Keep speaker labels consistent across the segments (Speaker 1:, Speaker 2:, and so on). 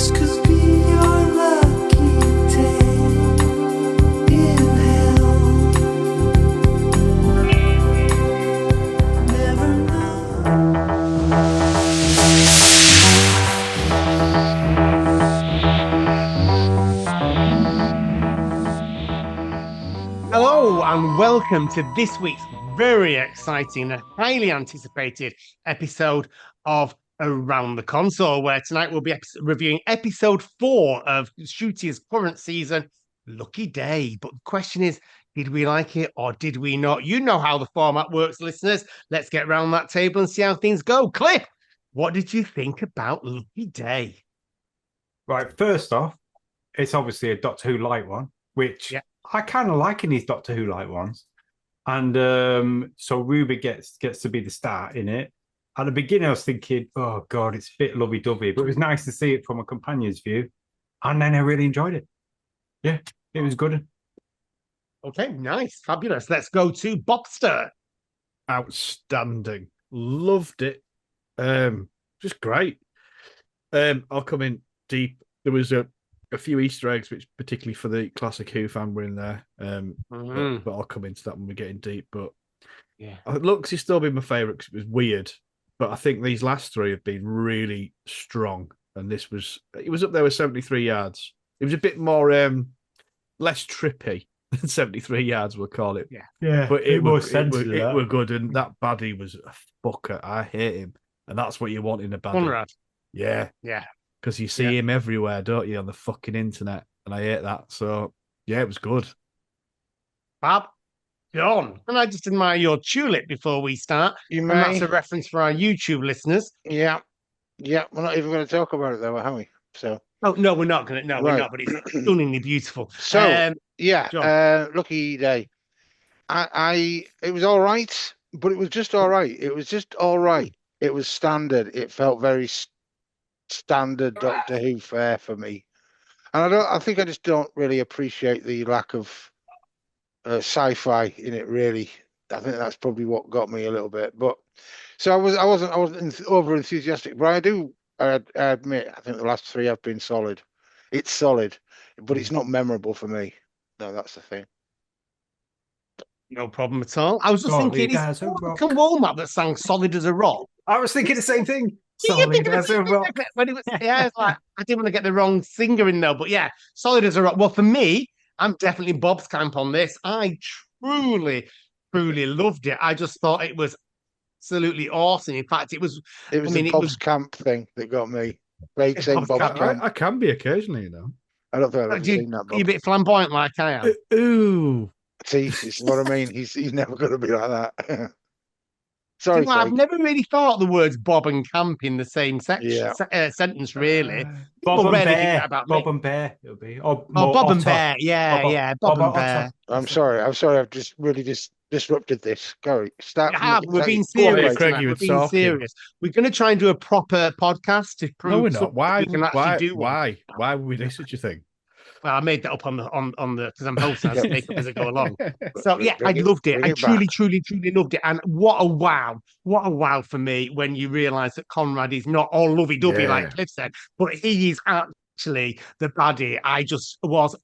Speaker 1: This could be your lucky day in hell. Never know.
Speaker 2: Hello and welcome to this week's very exciting and highly anticipated episode of Around the Console, where tonight we'll be reviewing episode 4 of Shooty's current season, Lucky Day. But the question is, did we like it or did we not? You know how the format works, listeners. Let's get around that table and see how things go. Cliff, what did you think about Lucky Day?
Speaker 3: Right, first off, it's obviously a Doctor Who light one, which I kind of like in these Doctor Who light ones. And so Ruby gets to be the star in it. At the beginning, I was thinking, oh, God, it's a bit lovey-dovey. But it was nice to see it from a companion's view. And then I really enjoyed it. Yeah, it was good.
Speaker 2: Okay, nice, fabulous. Let's go to Bobster.
Speaker 4: Outstanding. Loved it. Just great. I'll come in deep. There was a few Easter eggs, which particularly for the classic Who fan were in there. But I'll come into that when we get in deep. But
Speaker 2: yeah,
Speaker 4: Lux has still been my favourite because it was weird. But I think these last three have been really strong. And it was up there with 73 yards. It was a bit more less trippy than 73 yards, we'll call it.
Speaker 3: Yeah,
Speaker 4: But it
Speaker 3: was
Speaker 4: were good. And that baddie was a fucker. I hate him. And that's what you want in a baddie.
Speaker 2: Conrad.
Speaker 4: Yeah.
Speaker 2: Yeah.
Speaker 4: Because you see him everywhere, don't you, on the fucking internet? And I hate that. So, yeah, it was good.
Speaker 2: Bob, John, and I just admire your tulip before we start.
Speaker 5: You
Speaker 2: And
Speaker 5: may.
Speaker 2: that's a reference for our YouTube listeners.
Speaker 5: Yeah. We're not even going to talk about it, though, are we? So.
Speaker 2: Oh, no, we're not going to. No, we're
Speaker 5: Right.
Speaker 2: not, but it's stunningly beautiful.
Speaker 5: So,
Speaker 2: John.
Speaker 5: Lucky Day. It was all right, but it was just all right. It was just all right. It was standard. It felt very standard Doctor Who fare for me. And I think I just don't really appreciate the lack of sci-fi in it, really. I think that's probably what got me a little bit. But so I wasn't over enthusiastic, but I admit I think the last three have been solid. It's solid, but it's not memorable for me. No, that's the thing.
Speaker 2: No problem at all. I was just thinking, it's Malcolm Womack that sang Solid as a Rock.
Speaker 3: I was thinking the same thing.
Speaker 2: Solid as a Rock. When it was, it's like, I didn't want to get the wrong singer in there, but yeah, Solid as a Rock. Well, for me, I'm definitely Bob's camp on this. I truly loved it. I just thought it was absolutely awesome. In fact, it was
Speaker 5: the Bob's camp thing that got me. Craig saying Bob's camp.
Speaker 4: I can be occasionally, you know.
Speaker 5: I don't think I've ever seen that, Bob.
Speaker 2: You're a bit flamboyant like I am.
Speaker 4: Ooh.
Speaker 5: See, it's what I mean. He's never going to be like that. Sorry,
Speaker 2: well, I've never really thought the words Bob and camp in the same sentence, really.
Speaker 3: Bob and Bear.
Speaker 2: Bob
Speaker 3: and Bear, it'll be.
Speaker 2: Bob and Bear. Yeah, Bob and Bear.
Speaker 5: I'm sorry. I've just really disrupted this. Gary, start.
Speaker 2: We're being serious.
Speaker 4: Craig,
Speaker 2: we're being serious. We're going to try and do a proper podcast to prove.
Speaker 4: No, we're not. Why?
Speaker 2: We can actually do one.
Speaker 4: Why would we do such a thing?
Speaker 2: Well, I made that up on the because I'm hosting. I make up as I go along. So yeah, I loved it. I truly loved it. And what a wow for me when you realise that Conrad is not all lovey-dovey like Cliff said, but he is actually the baddie. I just was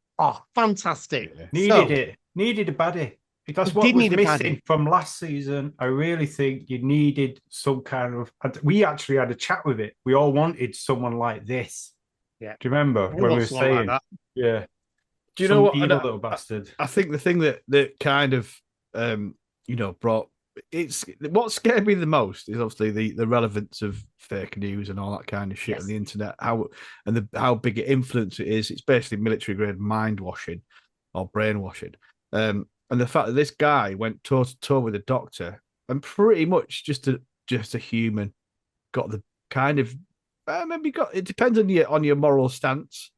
Speaker 2: fantastic.
Speaker 3: Needed a baddie. That's what was missing from last season. I really think you needed some kind of. We actually had a chat with it. We all wanted someone like this. Yeah. Do you remember when we were saying that? Yeah.
Speaker 4: Do you know what?
Speaker 3: Evil little bastard.
Speaker 4: I think the thing that kind of brought what scared me the most is obviously the relevance of fake news and all that kind of shit on the internet. How big an influence it is. It's basically military grade mind washing or brainwashing. And the fact that this guy went toe to toe with a doctor and pretty much just a human got the kind of it depends on your moral stance,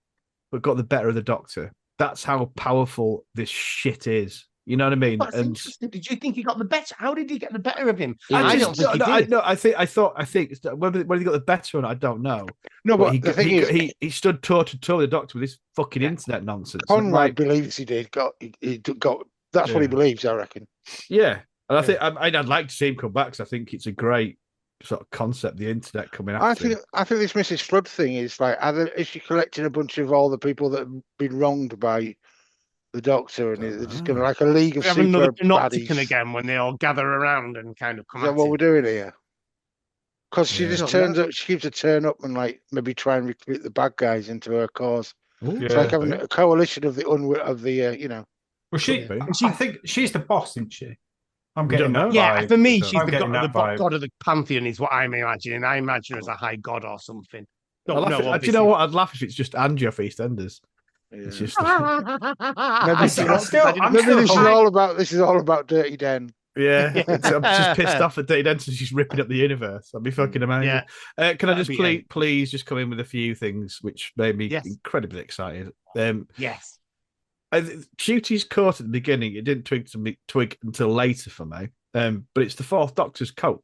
Speaker 4: but got the better of the doctor. That's how powerful this shit is. You know what I mean?
Speaker 2: That's interesting. Did you think he got the better? How did he get the better of him? I don't think he did.
Speaker 4: I think whether he got the better or not, I don't know.
Speaker 5: No, but the thing is,
Speaker 4: he stood toe to toe with the doctor with this fucking internet nonsense.
Speaker 5: Conrad believes he did. He got. That's what he believes, I reckon.
Speaker 4: Yeah, and I think I'd like to see him come back because I think it's a great sort of concept, the internet coming
Speaker 5: I
Speaker 4: after him.
Speaker 5: think this Mrs. Flood thing is like, is she collecting a bunch of all the people that have been wronged by the Doctor, and they're just going to like a league of
Speaker 2: We have another
Speaker 5: super
Speaker 2: panopticon
Speaker 5: baddies?
Speaker 2: again when they all gather around and kind of come
Speaker 5: Is that
Speaker 2: at
Speaker 5: what
Speaker 2: him.
Speaker 5: we're doing here? Because she
Speaker 4: Yeah.
Speaker 5: just turns up, she keeps a turn up and like maybe try and recruit the bad guys into her cause.
Speaker 4: Ooh,
Speaker 5: It's like
Speaker 3: Yeah.
Speaker 5: having a coalition of the you know.
Speaker 3: Well,
Speaker 4: Could be.
Speaker 3: I think she's the boss, isn't she? I'm
Speaker 4: We
Speaker 3: getting
Speaker 4: don't
Speaker 3: that
Speaker 4: know.
Speaker 2: Yeah,
Speaker 3: vibe.
Speaker 2: for me,
Speaker 4: So
Speaker 2: she's
Speaker 3: I'm
Speaker 2: the
Speaker 3: getting
Speaker 2: god,
Speaker 3: that vibe.
Speaker 2: god of the pantheon, is what I'm imagining. I imagine her as a high god or something.
Speaker 4: I'll
Speaker 2: Don't
Speaker 4: laugh
Speaker 2: know.
Speaker 4: at- do you
Speaker 2: obviously.
Speaker 4: know what? I'd laugh if it's just Angie off EastEnders. It's
Speaker 5: Yeah.
Speaker 4: just
Speaker 2: Maybe
Speaker 5: I'm this is all about Dirty Den.
Speaker 4: yeah.
Speaker 2: Yeah.
Speaker 4: I'm just pissed off at Dirty Denton. She's ripping up the universe. That'd be fucking amazing.
Speaker 2: Yeah.
Speaker 4: Can I
Speaker 2: That'd
Speaker 4: just
Speaker 2: be
Speaker 4: please just come in with a few things which made me
Speaker 2: Yes.
Speaker 4: incredibly excited.
Speaker 2: Yes.
Speaker 4: Shooty's coat at the beginning, it didn't twig until later for me. But it's the Fourth Doctor's coat.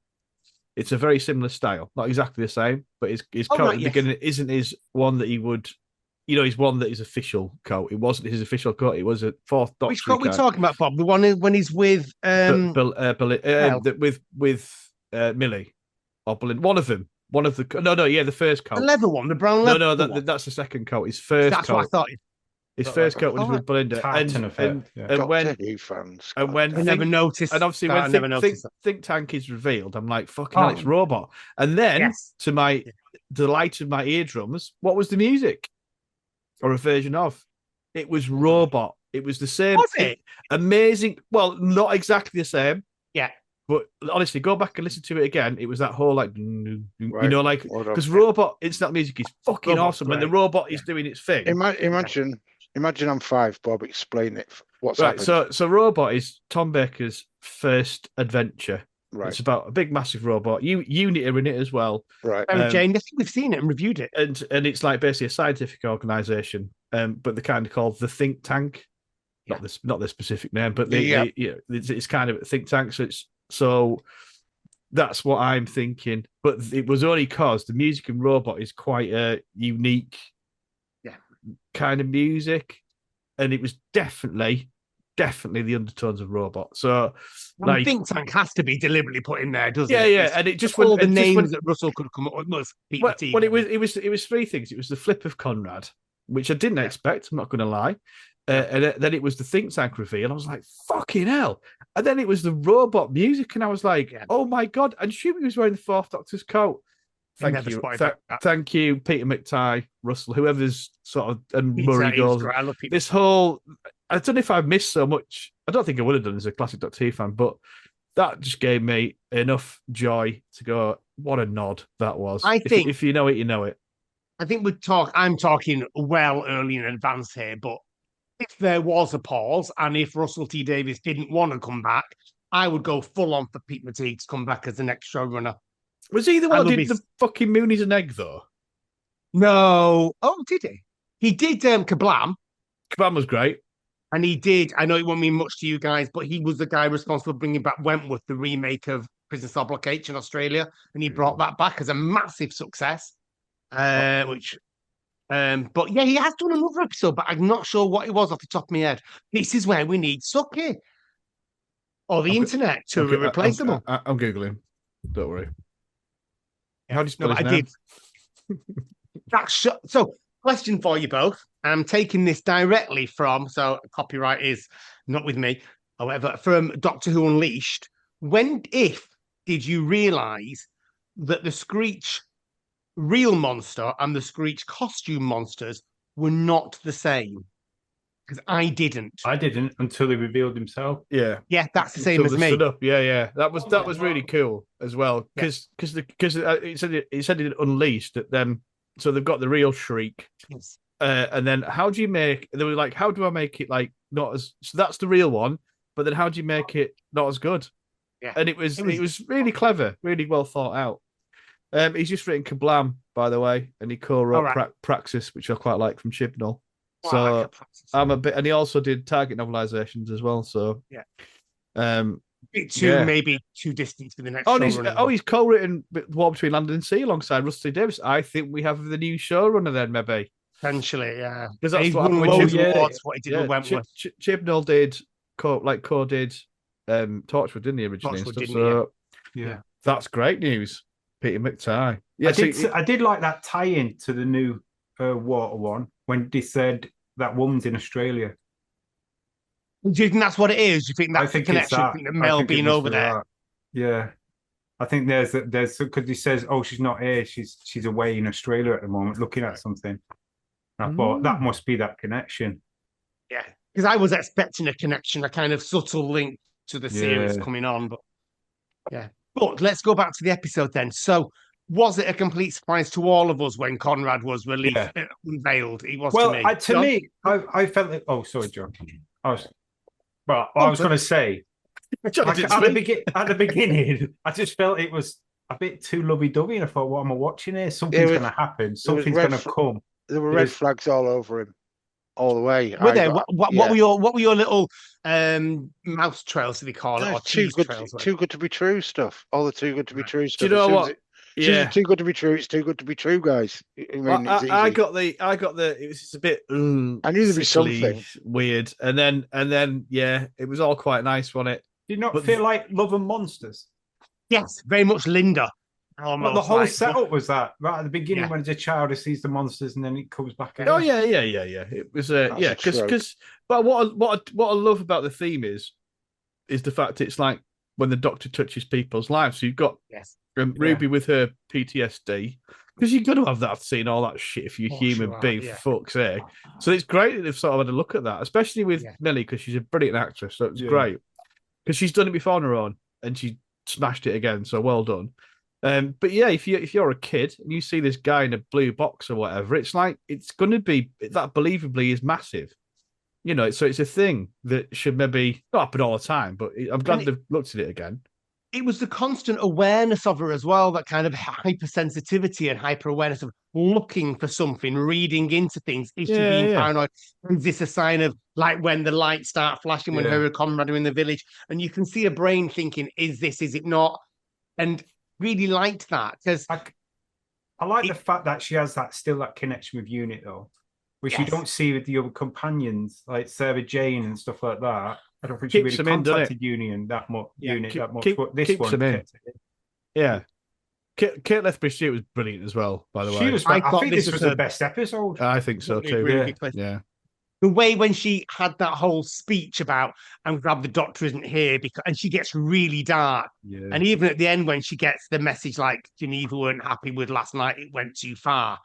Speaker 4: It's a very similar style, not exactly the same, but his coat
Speaker 2: right,
Speaker 4: at the
Speaker 2: yes.
Speaker 4: beginning isn't his one that he would, his one that is official coat. It wasn't his official coat. It was a Fourth Doctor.
Speaker 2: Which coat we talking about, Bob? The one when he's with
Speaker 4: with Millie or Belinda. One of them. One of the the first coat.
Speaker 2: the leather one, the brown leather. one.
Speaker 4: That's the second coat. His first
Speaker 2: That's
Speaker 4: coat.
Speaker 2: what I thought.
Speaker 4: His first coat was
Speaker 2: Oh,
Speaker 4: with Belinda,
Speaker 3: Tartan effect, yeah.
Speaker 4: and when
Speaker 5: Doctor Who fans.
Speaker 4: and when
Speaker 2: I never noticed.
Speaker 4: and obviously
Speaker 2: that. I
Speaker 4: when
Speaker 2: never noticed that.
Speaker 4: think Tank is revealed, I'm like, fucking hell, it's
Speaker 2: Oh.
Speaker 4: Robot. And then
Speaker 2: Yes.
Speaker 4: to my delight of my eardrums, what was the music? Or a version of? It was Robot. It was the same.
Speaker 2: Was it?
Speaker 4: Amazing. Well, not exactly the same.
Speaker 2: Yeah.
Speaker 4: But honestly, go back and listen to it again. It was that whole like,
Speaker 5: Right.
Speaker 4: because Robot instant music is fucking
Speaker 2: Robot's
Speaker 4: awesome when the
Speaker 2: great.
Speaker 4: robot is doing its thing.
Speaker 5: Imagine I'm 5, Bob. Explain it. What's
Speaker 4: Right,
Speaker 5: happened?
Speaker 4: so Robot is Tom Baker's first adventure.
Speaker 5: Right.
Speaker 4: It's about a big, massive robot. Unit are in it as well,
Speaker 5: Right.
Speaker 2: Mary Jane, I think we've seen it and reviewed it.
Speaker 4: and it's like basically a scientific organization, but they're kind of called the think tank.
Speaker 2: Yeah.
Speaker 4: Not the specific name, but
Speaker 5: Yeah.
Speaker 4: it's kind of a think tank. So that's what I'm thinking. But it was only because the music in Robot is quite a unique, kind of music, and it was definitely the undertones of Robot. So
Speaker 2: I think Tank has to be deliberately put in there, doesn't it?
Speaker 4: yeah, and it just
Speaker 2: all
Speaker 4: went-
Speaker 2: the
Speaker 4: it just
Speaker 2: names
Speaker 4: went-
Speaker 2: that Russell could have come up with was Pete
Speaker 4: Well,
Speaker 2: McTeague.
Speaker 4: it was three things. It was the flip of Conrad, which I didn't expect. I'm not going to lie. And then it was the think tank reveal. I was like, fucking hell. And then it was the robot music, and I was like, oh my god. And Shumi was wearing the Fourth Doctor's coat.
Speaker 2: I
Speaker 4: Thank
Speaker 2: never
Speaker 4: you,
Speaker 2: spotted that.
Speaker 4: thank you, Peter McTighe, Russell, whoever's sort of, and
Speaker 2: Peter,
Speaker 4: Murray
Speaker 2: he was
Speaker 4: goes.
Speaker 2: great. I love Peter.
Speaker 4: This whole, I don't know if I've missed so much. I don't think I would have done as a classic Doctor Who fan, but that just gave me enough joy to go, what a nod that was.
Speaker 2: I think-
Speaker 4: if you know it, you know it.
Speaker 2: I think I'm talking well early in advance here, but if there was a pause and if Russell T Davies didn't want to come back, I would go full on for Pete McTeague to come back as the next showrunner.
Speaker 4: Was he the one
Speaker 2: I
Speaker 4: who
Speaker 2: love
Speaker 4: did
Speaker 2: his-
Speaker 4: the fucking Moonies and Egg, though?
Speaker 2: No. Oh, did he? He did Kablam,
Speaker 4: Kabam was great.
Speaker 2: and he did. I know it won't mean much to you guys, but he was the guy responsible for bringing back Wentworth, the remake of Prison Cell Blockade in Australia, and he brought that back as a massive success. But yeah, he has done another episode, but I'm not sure what it was off the top of my head. This is where we need Suki or the internet to
Speaker 4: Okay,
Speaker 2: replace them all.
Speaker 4: I'm Googling. Don't worry. How do you spell
Speaker 2: No,
Speaker 4: his
Speaker 2: I
Speaker 4: name?
Speaker 2: did. So, question for you both. I'm taking this directly from, so copyright is not with me, however, from Doctor Who Unleashed. If did you realise that the Screech real monster and the Screech costume monsters were not the same? Because I didn't.
Speaker 3: I didn't until he revealed himself.
Speaker 4: Yeah.
Speaker 2: Yeah, that's the same
Speaker 4: Until
Speaker 2: as
Speaker 4: they
Speaker 2: me.
Speaker 4: stood up. Yeah. That was really cool as well. Because it said it unleashed that then. So they've got the real Shriek.
Speaker 2: Yes.
Speaker 4: And then how do you make? They were like, how do I make it like not as? So that's the real one. But then how do you make it not as good?
Speaker 2: Yeah.
Speaker 4: And it was really clever, really well thought out. He's just written Kablam, by the way, and he co-wrote Praxis, which I quite like from Chibnall. So I'm a bit, and he also did Target novelizations as well. So
Speaker 2: maybe too distant for the next.
Speaker 4: He's co-written War Between Land and Sea alongside Rusty Davis. I think we have the new showrunner then, maybe.
Speaker 2: Potentially, yeah.
Speaker 4: Because that's
Speaker 2: he's
Speaker 4: what
Speaker 2: won
Speaker 4: happened with
Speaker 2: loads of
Speaker 4: Chibnall.
Speaker 2: awards. What he did with Wentworth.
Speaker 4: Chibnall did co-did Torchwood, didn't he originally?
Speaker 2: Torchwood,
Speaker 4: and stuff?
Speaker 2: didn't he?
Speaker 3: Yeah.
Speaker 4: That's great news. Peter McTighe. Yeah,
Speaker 3: I did like that tie-in to the new water one when they said that woman's in Australia.
Speaker 2: Do you think that's what it is? Do you think
Speaker 3: I
Speaker 2: that's the
Speaker 3: think it's
Speaker 2: connection?
Speaker 3: that.
Speaker 2: Do you think
Speaker 3: I
Speaker 2: the Mel
Speaker 3: think it
Speaker 2: being
Speaker 3: must
Speaker 2: over
Speaker 3: be
Speaker 2: there?
Speaker 3: that. Yeah. I think there's because he says, "Oh, she's not here. She's away in Australia at the moment, looking at something." And I thought that must be that connection.
Speaker 2: Yeah, because I was expecting a connection, a kind of subtle link to the series
Speaker 3: Yeah.
Speaker 2: coming on, but yeah. But let's go back to the episode then. So, was it a complete surprise to all of us when Conrad was released,
Speaker 3: Yeah.
Speaker 2: unveiled? It was to
Speaker 3: Well,
Speaker 2: me.
Speaker 3: to
Speaker 2: John?
Speaker 3: me, I felt it. Oh, sorry, John. I was, but
Speaker 2: Oh,
Speaker 3: I was going to say,
Speaker 4: Johnny
Speaker 3: like,
Speaker 4: didn't speak.
Speaker 3: at the beginning, I just felt it was a bit too lovey-dovey, and I thought, "What am I watching here? Something's going to happen. Something's going to come."
Speaker 5: There were red flags all over him, all the way.
Speaker 2: Were there? What
Speaker 5: Yeah.
Speaker 2: were your little mouse trails, do they call it,
Speaker 5: No,
Speaker 2: or cheese trails?
Speaker 5: too good to be true stuff. All the too good to be true
Speaker 4: Do
Speaker 5: stuff.
Speaker 4: you know
Speaker 5: As soon as
Speaker 4: what?
Speaker 5: as soon as
Speaker 4: Yeah.
Speaker 5: it's too good to be true, it's too good to be true, guys. I
Speaker 4: Well,
Speaker 5: mean, it's easy.
Speaker 4: I got the. It was just a bit.
Speaker 5: I knew there'd be
Speaker 4: sickly,
Speaker 5: something.
Speaker 4: weird, and then yeah, it was all quite nice, wasn't it?
Speaker 3: Did not feel like Love and Monsters.
Speaker 2: Yes, very much Linda.
Speaker 3: Well, the whole setup was that right at the beginning
Speaker 2: Yeah.
Speaker 3: when it's a child who sees the monsters and then it comes back.
Speaker 4: Oh yeah. It was yeah, because but what I love about the theme is the fact it's like when the Doctor touches people's lives. So you've got Ruby with her PTSD, because you're going to have that seeing all that shit if you're a human being. Fuck's sake. So it's great that they've sort of had a look at that, especially with Millie, because she's a brilliant actress. So it's great because she's done it before on her own and she smashed it again. So well done. But yeah, if you're a kid and you see this guy in a blue box or whatever, it's like it's going to be that believably is massive, you know. So it's a thing that should maybe not happen all the time. But I'm glad they've looked at it again.
Speaker 2: It was the constant awareness of her as well, that kind of hypersensitivity and hyper awareness of looking for something, reading into things. Is she being paranoid? Is this a sign of like when the lights start flashing when her and Conrad are in the village, and you can see her brain thinking, "Is this? Is it not?" And really liked that because
Speaker 3: I like the fact that she has that connection with Unit though, which you don't see with the other companions like Sarah Jane and stuff like that. I don't think she really contacted Unit that much. But this one kept it.
Speaker 4: Yeah. Kate Lethbridge was brilliant as well, by the way.
Speaker 3: I think this was the best episode.
Speaker 4: I think so too. Yeah.
Speaker 2: The way when she had that whole speech about "I'm glad the Doctor isn't here," and she gets really dark. Yeah. And even at the end when she gets the message like Geneva weren't happy with last night, it went too far.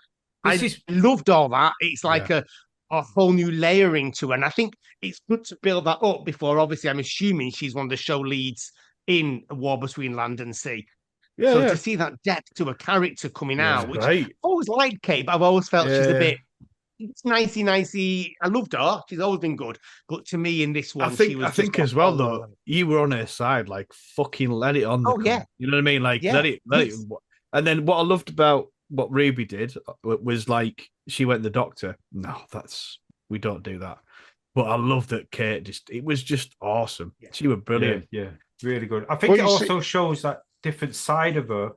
Speaker 2: I loved all that. It's like a whole new layering to her. And I think it's good to build that up before, obviously, I'm assuming she's one of the show leads in A War Between Land and Sea. So to see that depth to a character coming out, which I always liked Kate, but I've always felt she's a bit... It's nicey. I loved her. She's always been good. But to me, in this one,
Speaker 4: I think as well, though, you were on her side, like fucking let it on. You know what I mean? Like let it. And then what I loved about what Ruby did was like she went the Doctor. No, we don't do that. But I love that Kate it was just awesome. Yeah. She was brilliant.
Speaker 3: Yeah, really good. I think it also shows that different side of her,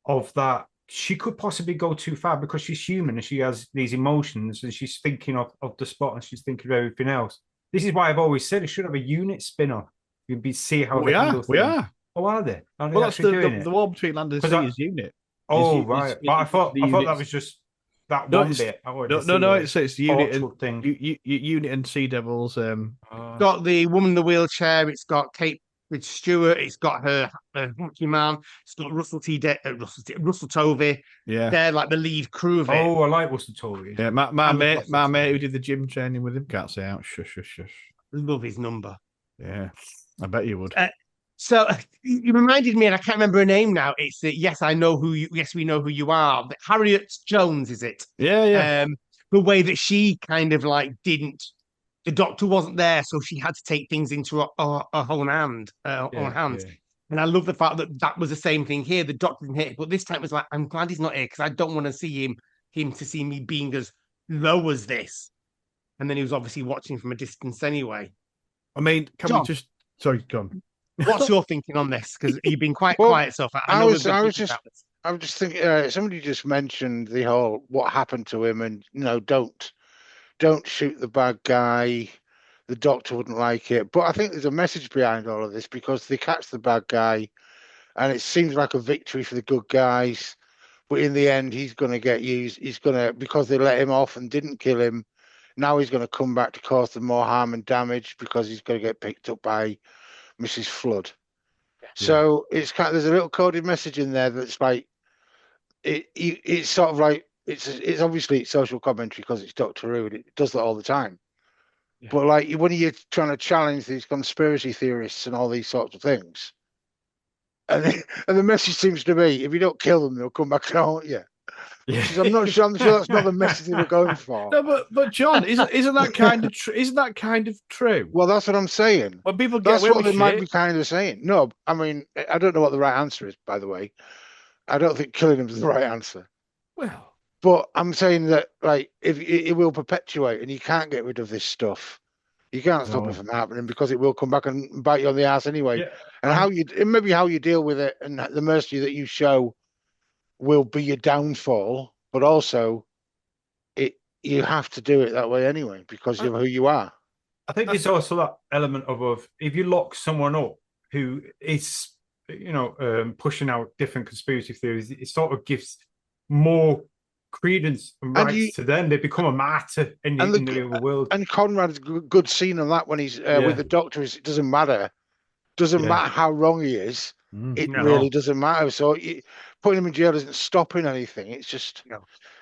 Speaker 3: of that. She could possibly go too far because she's human and she has these emotions and she's thinking of the spot and she's thinking of everything else. This is why I've always said it should have a Unit spin-off. You'd see how they handle things.
Speaker 4: We are.
Speaker 3: Oh, are they?
Speaker 4: Well, that's the War Between Land and Sea is Unit.
Speaker 3: Oh, right. But I thought that was just that one bit.
Speaker 4: No, it's Unit and Sea Devils.
Speaker 2: Got the woman in the wheelchair. It's got Kate Stewart. It's got her Hunky Man. It's got Russell Tovey.
Speaker 4: Yeah,
Speaker 2: they're like the lead crew of it.
Speaker 3: Oh, I like Russell Tovey.
Speaker 4: Yeah, my mate who did the gym training with him can't say out. Shush.
Speaker 2: Love his number.
Speaker 4: Yeah, I bet you would.
Speaker 2: So you reminded me, and I can't remember her name now. It's yes, I know who you. Yes, we know who you are. Harriet Jones, is it?
Speaker 4: Yeah.
Speaker 2: The way that she kind of like didn't. The Doctor wasn't there, so she had to take things into her own hand. And I love the fact that was the same thing here. The Doctor didn't hit, but this time it was like, I'm glad he's not here because I don't want to see him to see me being as low as this. And then he was obviously watching from a distance anyway.
Speaker 4: I mean, we just... Sorry, go on.
Speaker 2: What's your thinking on this? Because you've been quite quiet so far.
Speaker 5: I was just thinking. Somebody just mentioned the whole what happened to him, and don't shoot the bad guy. The Doctor wouldn't like it. But I think there's a message behind all of this because they catch the bad guy and it seems like a victory for the good guys. But in the end, he's going to get used. He's going to, because they let him off and didn't kill him. Now he's going to come back to cause them more harm and damage because he's going to get picked up by Mrs. Flood. So it's kind of, there's a little coded message in there that's like it's sort of like it's obviously social commentary because it's Doctor Who and it does that all the time.
Speaker 2: Yeah.
Speaker 5: But like when you're trying to challenge these conspiracy theorists and all these sorts of things, and the message seems to be if you don't kill them, they'll come back and haunt you.
Speaker 3: Yeah.
Speaker 5: I'm not sure. I'm sure that's not the message they were going for.
Speaker 4: No, but John, isn't that kind of isn't that kind of true?
Speaker 5: Well, that's what I'm saying.
Speaker 4: When people get
Speaker 5: That's
Speaker 4: away
Speaker 5: what
Speaker 4: with
Speaker 5: they might
Speaker 4: shit,
Speaker 5: be kind of saying. No, I mean, I don't know what the right answer is, by the way. I don't think killing them is the right answer.
Speaker 4: well,
Speaker 5: But I'm saying that, like, if it will perpetuate and you can't get rid of this stuff, you can't stop
Speaker 3: No.
Speaker 5: it from happening because it will come back and bite you on the ass anyway.
Speaker 3: Yeah.
Speaker 5: And maybe how you deal with it and the mercy that you show will be your downfall, but also you have to do it that way anyway because of who you are.
Speaker 3: I think there's also that element of if you lock someone up who is, pushing out different conspiracy theories, it sort of gives more credence and rights to them. They become a martyr in the real world.
Speaker 5: And Conrad's good scene on that when he's with the Doctor is it doesn't matter. Doesn't matter how wrong he is. It really doesn't matter. So putting him in jail isn't stopping anything. It's just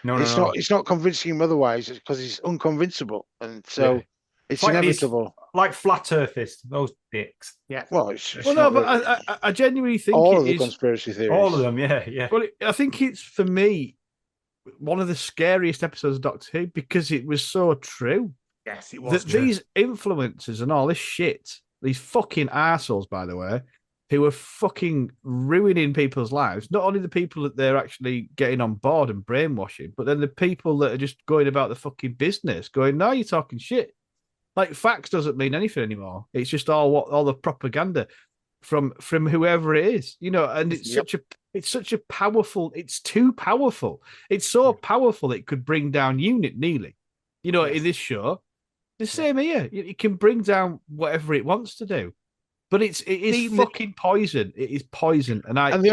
Speaker 5: it's not convincing him otherwise because he's unconvincible, and so it's
Speaker 3: like
Speaker 5: inevitable.
Speaker 3: Like flat earthists, those dicks.
Speaker 2: Yeah.
Speaker 5: Well,
Speaker 4: but I genuinely think
Speaker 5: all
Speaker 4: it
Speaker 5: of the
Speaker 4: is,
Speaker 5: conspiracy theories.
Speaker 3: All of them, yeah.
Speaker 4: Well, I think it's for me one of the scariest episodes of Doctor Who because it was so true.
Speaker 2: Yes, it was.
Speaker 4: These influencers and all this shit, these fucking assholes, by the way, who are fucking ruining people's lives. Not only the people that they're actually getting on board and brainwashing, but then the people that are just going about the fucking business, going, "No, you're talking shit." Like facts doesn't mean anything anymore. It's just all the propaganda from whoever it is, And it's such a powerful. It's too powerful. It's so powerful it could bring down Unit Neely. In this show, the same here. It can bring down whatever it wants to do. But it is fucking poison. It is poison, and
Speaker 5: the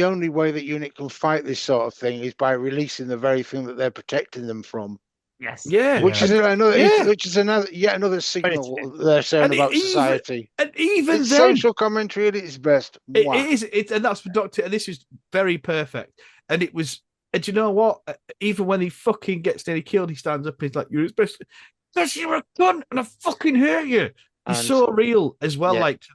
Speaker 5: only way that Unit can fight this sort of thing is by releasing the very thing that they're protecting them from.
Speaker 2: Yes.
Speaker 4: Yeah.
Speaker 5: Which is yet another signal they're saying about society.
Speaker 4: And even
Speaker 5: it's
Speaker 4: then,
Speaker 5: social commentary at its best.
Speaker 4: It is. And that's for Doctor. And this is very perfect. And it was. And you know what? Even when he fucking gets nearly killed, he stands up. He's like, "You're especially because you're a cunt, and I fucking hate you." He's so real as well, like to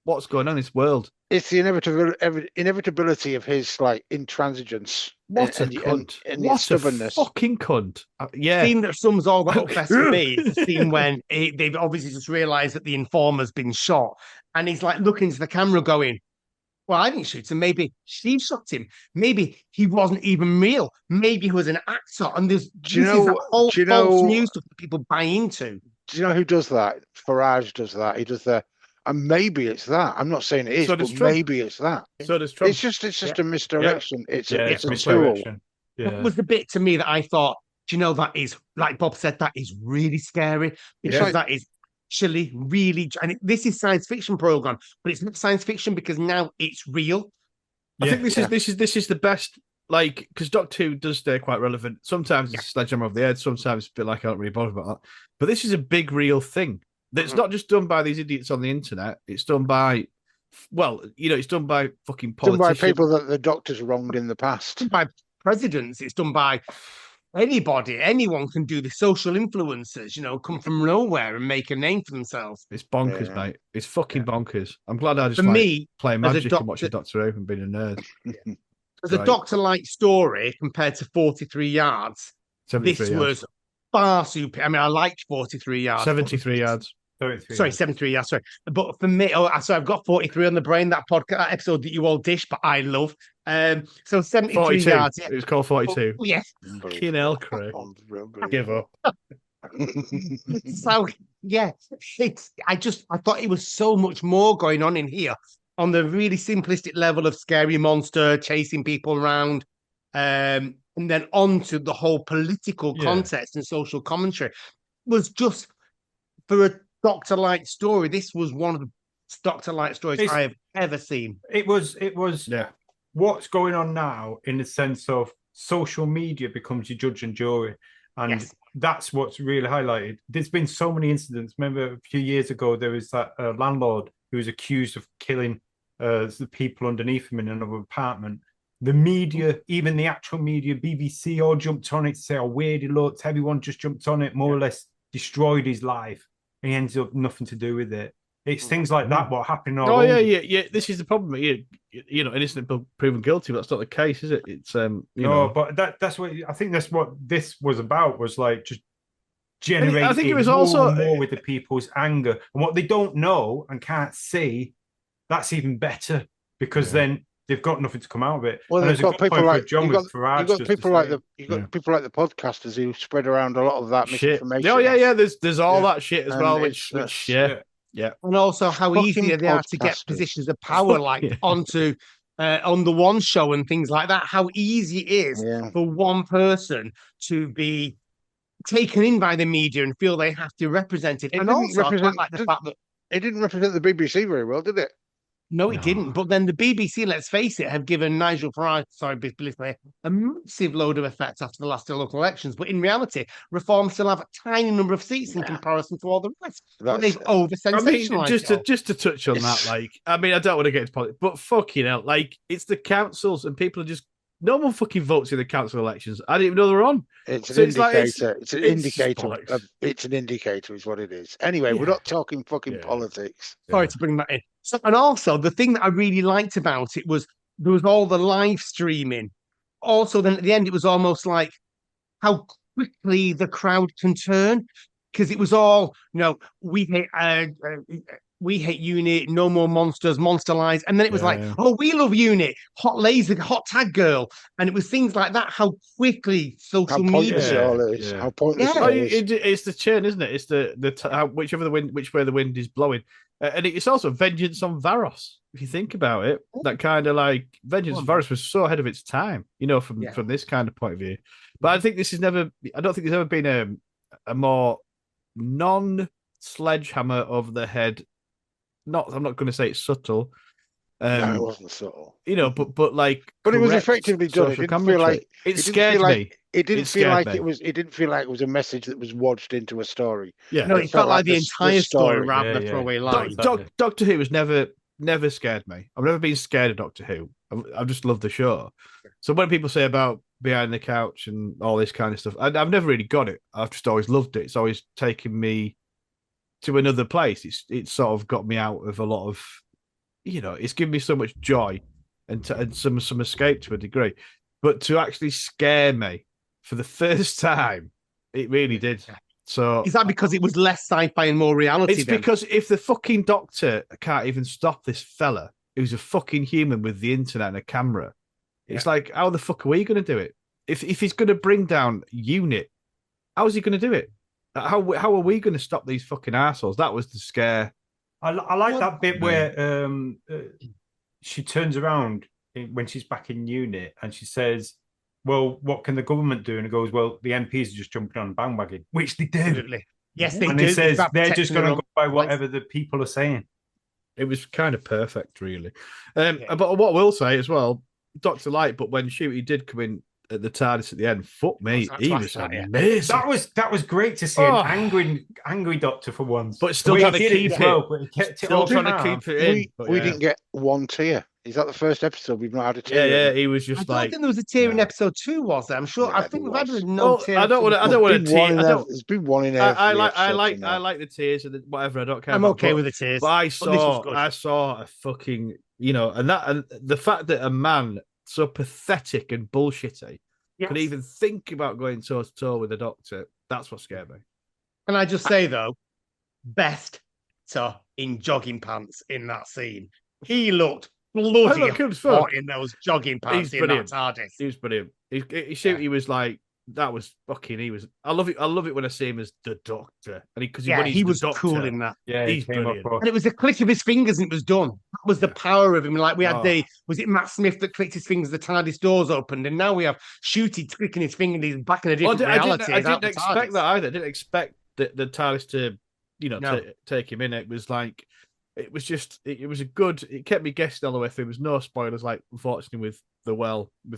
Speaker 4: what's going on in this world.
Speaker 5: It's the inevitability of his intransigence.
Speaker 4: What a cunt!
Speaker 5: And
Speaker 4: what
Speaker 5: stubbornness.
Speaker 4: A fucking cunt!
Speaker 2: The scene that sums all that up best for me is the scene when they've obviously just realised that the informer's been shot, and he's like looking to the camera, going, "Well, I didn't shoot him. Maybe she shot him. Maybe he wasn't even real. Maybe he was an actor." And there's false news stuff that people buy into.
Speaker 5: Do you know who does that? Farage does that. He does that. And maybe it's that. I'm not saying it is, but maybe it's that.
Speaker 4: So does Trump.
Speaker 5: It's just a misdirection.
Speaker 3: Yeah.
Speaker 5: It's a
Speaker 3: misdirection.
Speaker 5: tool.
Speaker 2: That was the bit to me that I thought, do you know, that is, like Bob said, that is really scary because that is actually really, and this is science fiction program, but it's not science fiction because now it's real.
Speaker 4: I think this is the best, because Doctor Who does stay quite relevant. Sometimes it's a sledgehammer over the head. Sometimes it's a bit like I don't really bother about that. But this is a big real thing. That's not just done by these idiots on the internet. It's done by, it's done by fucking politicians.
Speaker 5: Done by people that the Doctor's wronged in the past.
Speaker 2: It's done by presidents. It's done by anybody. Anyone can do the social influencers, come from nowhere and make a name for themselves.
Speaker 4: It's bonkers, mate. It's fucking bonkers. I'm glad I just play Magic and watching Doctor Who and being a nerd.
Speaker 2: As a Doctor-like story compared to 43 yards, this was far super. I mean, I liked 43 yards.
Speaker 4: 73 yards.
Speaker 2: 73 yards. Sorry, but for me, so I've got 43 on the brain. That episode that you all dish, but I love. So 73
Speaker 4: 42.
Speaker 2: yards.
Speaker 4: It was called 42.
Speaker 2: Oh, yes.
Speaker 4: Fucking hell, Craig. Give up.
Speaker 2: So I thought it was so much more going on in here on the really simplistic level of scary monster chasing people around, and then on to the whole political context and social commentary. It was just for a Doctor-like story. This was one of the Doctor-like stories I have ever seen.
Speaker 3: It was
Speaker 4: Yeah.
Speaker 3: what's going on now in the sense of social media becomes your judge and jury. And
Speaker 2: Yes.
Speaker 3: that's what's really highlighted. There's been so many incidents. Remember a few years ago, there was that landlord who was accused of killing the people underneath him in another apartment. The media, even the actual media, BBC, all jumped on it to say how weird he looked. Everyone just jumped on it, more or less destroyed his life. And he ended up nothing to do with it. It's things like that what happened all
Speaker 4: Oh
Speaker 3: over.
Speaker 4: yeah. This is the problem. You know, innocent until proven guilty. But that's not the case, is it? It's you know.
Speaker 3: But that's what I think. That's what this was about. Was like just
Speaker 4: And I think it was
Speaker 3: more
Speaker 4: also
Speaker 3: and more with the people's anger and what they don't know and can't see. That's even better because then they've got nothing to come out of it.
Speaker 5: Well,
Speaker 3: And
Speaker 5: they've
Speaker 3: there's a
Speaker 5: got
Speaker 3: good
Speaker 5: people
Speaker 3: point for
Speaker 5: like
Speaker 3: John with Farage.
Speaker 5: you've got
Speaker 3: just to
Speaker 5: people like
Speaker 3: say.
Speaker 5: people like the podcasters who spread around a lot of that
Speaker 4: shit.
Speaker 5: misinformation.
Speaker 4: Oh yeah. There's all
Speaker 5: Yeah.
Speaker 4: that shit as
Speaker 5: And
Speaker 4: well,
Speaker 5: it's-
Speaker 4: which
Speaker 5: that's-
Speaker 4: yeah.
Speaker 2: And also how
Speaker 5: Fucking
Speaker 2: easy they are to get
Speaker 5: podcasters.
Speaker 2: positions of power, like
Speaker 4: Yeah.
Speaker 2: onto on the one show and things like that. How easy it is
Speaker 5: Yeah.
Speaker 2: for one person to be taken in by the media and feel they have to represent it.
Speaker 5: It
Speaker 2: And
Speaker 5: didn't
Speaker 2: also, I quite
Speaker 5: represent-
Speaker 2: like the
Speaker 5: did-
Speaker 2: fact that
Speaker 5: It didn't represent the BBC very well, did it?
Speaker 2: no, it
Speaker 4: No.
Speaker 2: didn't. But then the BBC, let's face it, have given Nigel Farage, sorry, politically, a massive load of effect after the last local elections. But in reality, Reform still have a tiny number of seats in comparison to all the rest. But they've over
Speaker 4: I mean,
Speaker 2: sensationalized
Speaker 4: just to touch on that, like, I mean, I don't want to get into politics, but fucking hell, like, it's the councils and people are just no one fucking votes in the council elections. I didn't even know they were on.
Speaker 5: It's an
Speaker 4: So it's like-
Speaker 5: indicator. It's an
Speaker 4: it's
Speaker 5: indicator.
Speaker 4: bollocks.
Speaker 5: It's an indicator, is what it is. Anyway, we're
Speaker 4: Yeah.
Speaker 5: not talking fucking
Speaker 4: Yeah.
Speaker 5: politics.
Speaker 2: Sorry to bring that in. So, and also, the thing that I really liked about it was there was all the live streaming. Also, then at the end, it was almost like how quickly the crowd can turn, because it was all, we hate Unit, no more monsters, Monster Lies, and then it was like,
Speaker 4: Yeah.
Speaker 2: oh, we love Unit, hot laser, hot tag girl, and it was things like that. How quickly
Speaker 5: How
Speaker 2: social media.
Speaker 5: pointless it all is.
Speaker 3: Yeah.
Speaker 5: How pointless
Speaker 2: Yeah.
Speaker 5: it
Speaker 4: Oh,
Speaker 5: all is.
Speaker 4: it's the churn, isn't it? It's which way the wind is blowing, and it's also vengeance on Varos. If you think about it, that kind of like vengeance on Varos was so ahead of its time, from this kind of point of view. But I think this is never. I don't think there's ever been a more non-sledgehammer over the head. I'm not going to say it's subtle.
Speaker 5: No, it wasn't subtle.
Speaker 4: But like,
Speaker 5: But it was
Speaker 4: correct
Speaker 5: effectively done. It
Speaker 4: social
Speaker 5: didn't feel like
Speaker 4: commentary. It
Speaker 5: didn't
Speaker 4: scared
Speaker 5: feel like-
Speaker 4: me.
Speaker 5: It didn't
Speaker 4: It
Speaker 5: feel
Speaker 4: scared
Speaker 5: like
Speaker 4: me.
Speaker 5: it was. It didn't feel like it was a message that was lodged into a story.
Speaker 4: Yeah,
Speaker 2: No, it felt like the entire story
Speaker 5: story.
Speaker 2: rather
Speaker 3: Yeah,
Speaker 2: than
Speaker 3: yeah.
Speaker 2: throwaway
Speaker 3: Doc-
Speaker 2: lines.
Speaker 3: Exactly.
Speaker 4: Doctor Who has never scared me. I've never been scared of Doctor Who. I've just loved the show. So when people say about behind the couch and all this kind of stuff, I've never really got it. I've just always loved it. It's always taken me to another place. It's sort of got me out of a lot of, it's given me so much joy and some escape to a degree. But to actually scare me for the first time, it really did. So
Speaker 2: Is that because it was less sci-fi and more reality?
Speaker 4: it's
Speaker 2: then?
Speaker 4: because if the fucking doctor can't even stop this fella who's a fucking human with the internet and a camera, it's like, how the fuck are we going to do it? If he's going to bring down Unit, how is he going to do it? How are we going to stop these fucking assholes? That was the scare.
Speaker 3: I like that bit where she turns around when she's back in Unit and she says, well, what can the government do? And it goes, well, the MPs are just jumping on bandwagon, which they do.
Speaker 2: Absolutely. Yes, they
Speaker 3: And
Speaker 2: do.
Speaker 3: it says
Speaker 2: It's about
Speaker 3: they're just
Speaker 2: protecting
Speaker 3: going
Speaker 2: their
Speaker 3: to
Speaker 2: own
Speaker 3: go by
Speaker 2: rights.
Speaker 3: whatever the people are saying.
Speaker 4: It was kind of perfect, really. But what I will say as well, Dr. Light, but when Shooty did come in at the TARDIS at the end, fuck me,
Speaker 2: Oh,
Speaker 4: he
Speaker 2: that's
Speaker 4: was
Speaker 2: right, yeah.
Speaker 4: amazing.
Speaker 3: That was great to see
Speaker 4: Oh.
Speaker 3: an angry doctor for once.
Speaker 4: But still
Speaker 3: The way
Speaker 4: trying
Speaker 3: he
Speaker 4: to
Speaker 3: did
Speaker 4: keep
Speaker 3: as
Speaker 4: it.
Speaker 3: well, but he kept it
Speaker 4: Still
Speaker 3: all
Speaker 4: trying to
Speaker 3: calm.
Speaker 4: keep it in.
Speaker 5: We
Speaker 4: but
Speaker 5: didn't get one tear. Is that the first episode we've not had a
Speaker 4: Yeah,
Speaker 5: tear?
Speaker 4: yeah, he was
Speaker 2: I
Speaker 4: just
Speaker 2: don't
Speaker 4: like.
Speaker 2: think there was a tear in
Speaker 3: No.
Speaker 2: episode 2, was there? I'm sure.
Speaker 5: Yeah,
Speaker 2: I think
Speaker 5: there
Speaker 2: we've had
Speaker 5: was.
Speaker 2: a no
Speaker 4: Well,
Speaker 2: tear.
Speaker 4: I don't want to. I don't want to tear.
Speaker 5: There's been one in every
Speaker 4: I like.
Speaker 5: episode now.
Speaker 4: I like the tears and whatever. I don't care.
Speaker 2: I'm
Speaker 4: about,
Speaker 2: okay
Speaker 4: but-
Speaker 2: with the tears.
Speaker 4: But
Speaker 2: this was good.
Speaker 4: I saw a fucking, and the fact that a man so pathetic and bullshitty
Speaker 2: Yes.
Speaker 4: could even think about going toe to toe with a doctor, that's what scared me.
Speaker 2: Can I just say though, best actor in jogging pants in that scene. He looked bloody
Speaker 4: look, good as fuck.
Speaker 2: hot in those jogging pants
Speaker 4: He's
Speaker 2: in
Speaker 4: brilliant.
Speaker 2: that TARDIS.
Speaker 4: He was brilliant. He was like, that was fucking. He was. I love it. I love it when I see him as the doctor, and because
Speaker 2: Yeah,
Speaker 4: when he's
Speaker 2: he
Speaker 4: the
Speaker 2: was
Speaker 4: doctor,
Speaker 2: cool in that.
Speaker 3: Yeah,
Speaker 4: He's
Speaker 3: he came
Speaker 4: brilliant.
Speaker 3: up.
Speaker 2: And it was a click of his fingers and it was done. That was the power of him. Like we had
Speaker 4: Oh.
Speaker 2: was it Matt Smith that clicked his fingers, the TARDIS doors opened, and now we have Shooty clicking his finger and he's back in a different reality.
Speaker 4: I
Speaker 2: He's out
Speaker 4: didn't
Speaker 2: the
Speaker 4: expect
Speaker 2: TARDIS.
Speaker 4: that either. I didn't expect the TARDIS to,
Speaker 2: No.
Speaker 4: take him in. It was like it was just it was a good. It kept me guessing all the way through. There was no spoilers, like unfortunately with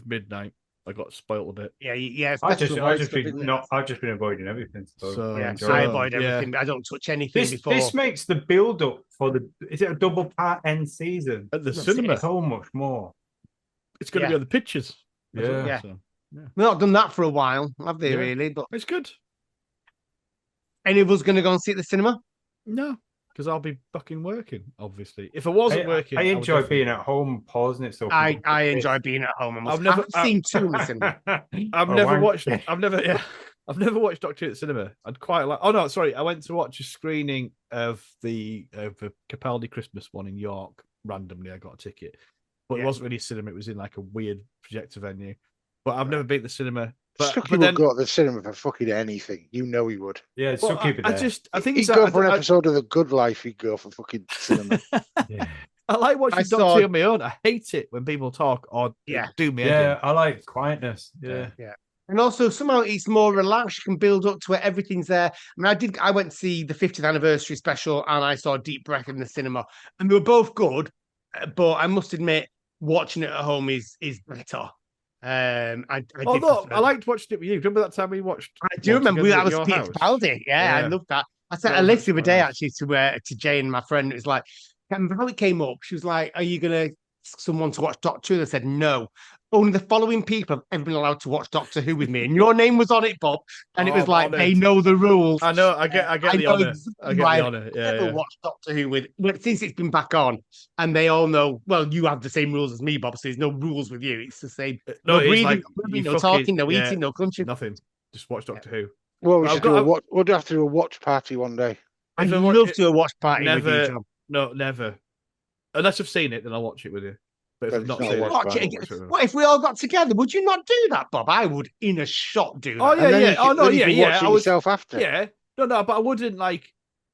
Speaker 4: Midnight, I got spoiled a bit.
Speaker 2: Yeah. It's
Speaker 3: I've
Speaker 2: best to avoid stuff, isn't it?
Speaker 3: I've just been avoiding everything. So I
Speaker 2: Yeah,
Speaker 3: enjoy
Speaker 2: I
Speaker 3: it.
Speaker 2: avoid everything. I don't touch anything before.
Speaker 3: This makes the build up for the. Is it a double part end season?
Speaker 4: At the
Speaker 2: That's
Speaker 4: cinema,
Speaker 2: it.
Speaker 3: So much more.
Speaker 4: it's going to be on the pictures. as
Speaker 3: Yeah.
Speaker 4: well,
Speaker 2: Yeah.
Speaker 4: so,
Speaker 2: We've not done that for a while, have they?
Speaker 4: Yeah.
Speaker 2: Really? But
Speaker 4: it's good.
Speaker 2: any of us going to go and see it at the cinema?
Speaker 4: No, because I'll be fucking working. Obviously, if I wasn't working,
Speaker 3: I
Speaker 4: would
Speaker 3: enjoy
Speaker 4: definitely
Speaker 3: being
Speaker 4: go.
Speaker 3: at home, pausing it. So
Speaker 2: I enjoy being at home.
Speaker 4: I've never-
Speaker 2: I've seen two in the cinema.
Speaker 4: I've never watched. I've never watched Doctor Who at the cinema. I'd quite like. Oh no, sorry. I went to watch a screening of the Capaldi Christmas one in York. Randomly, I got a ticket, but it wasn't really a cinema. It was in like a weird projector venue. But I've never been to the cinema. But
Speaker 5: Stucky
Speaker 4: then
Speaker 5: would go to the cinema for fucking anything. You know he would.
Speaker 3: Yeah, it's
Speaker 4: well,
Speaker 3: so keep it
Speaker 4: I
Speaker 3: there.
Speaker 4: I think
Speaker 5: He'd
Speaker 4: it's
Speaker 5: go for an episode of The Good Life. He'd go for fucking cinema.
Speaker 3: Yeah.
Speaker 4: I like watching
Speaker 2: I
Speaker 4: Doctor
Speaker 2: saw-
Speaker 4: Who on my own. I hate it when people talk or do me.
Speaker 3: Yeah, I like quietness.
Speaker 4: Yeah.
Speaker 2: And also somehow it's more relaxed. You can build up to it. Everything's there. I mean, I went to see the 50th anniversary special and I saw Deep Breath in the cinema, and they were both good. But I must admit, watching it at home is better. I did
Speaker 4: Although
Speaker 2: prefer
Speaker 4: I liked watching it with you. Remember that time we watched?
Speaker 2: I do
Speaker 4: Once
Speaker 2: remember
Speaker 4: Again
Speaker 2: I
Speaker 4: at
Speaker 2: was
Speaker 4: your
Speaker 2: Peter
Speaker 4: house?
Speaker 2: Capaldi. Yeah, I
Speaker 4: Yeah.
Speaker 2: love that. I sent
Speaker 4: That
Speaker 2: a
Speaker 4: was
Speaker 2: list the other
Speaker 4: quite
Speaker 2: day
Speaker 4: nice.
Speaker 2: actually to Jane, my friend. It was like, can't remember how it came up. She was like, "Are you gonna ask someone to watch Doctor Who?" I said no. Only the following people have ever been allowed to watch Doctor Who with me, and your name was on it, Bob. And it was
Speaker 4: I'm
Speaker 2: like they
Speaker 4: honoured.
Speaker 2: know the rules.
Speaker 4: I know. I get the
Speaker 2: know
Speaker 4: honor.
Speaker 2: exactly
Speaker 4: I get
Speaker 2: why
Speaker 4: the
Speaker 2: I've
Speaker 4: honor. Yeah,
Speaker 2: never
Speaker 4: yeah.
Speaker 2: watched Doctor Who with since it's been back on, and they all know. Well, you have the same rules as me, Bob. So there's no rules with you. It's the same.
Speaker 4: No,
Speaker 2: No
Speaker 4: it's
Speaker 2: breathing,
Speaker 4: like
Speaker 2: no breathing,
Speaker 4: you
Speaker 2: no
Speaker 4: fucking-
Speaker 2: talking, no
Speaker 4: yeah,
Speaker 2: eating, no country.
Speaker 4: Nothing. Just watch Doctor Who.
Speaker 5: Well, we
Speaker 4: I've
Speaker 5: should
Speaker 4: got-
Speaker 5: do a watch. We'll have to do a watch party one day.
Speaker 2: I'd
Speaker 4: If I
Speaker 2: love
Speaker 4: wa-
Speaker 2: to do a watch party with you,
Speaker 4: Never.
Speaker 2: John.
Speaker 4: No, never. Unless I've seen it, then I'll watch it with you. But if
Speaker 5: But
Speaker 4: I've
Speaker 5: it's
Speaker 4: not
Speaker 5: not
Speaker 4: seen
Speaker 5: a
Speaker 4: it,
Speaker 5: watch
Speaker 2: Watch
Speaker 5: party.
Speaker 2: it again. What if we all got together? Would you not do that, Bob? I would, in a shot, do that.
Speaker 4: Oh, yeah,
Speaker 5: And then
Speaker 4: yeah.
Speaker 5: you
Speaker 4: Oh,
Speaker 5: can-
Speaker 4: no,
Speaker 5: then you
Speaker 4: yeah,
Speaker 5: can
Speaker 4: yeah.
Speaker 5: watch
Speaker 4: I
Speaker 5: it
Speaker 4: would-
Speaker 5: yourself after.
Speaker 4: Yeah. No, but I wouldn't like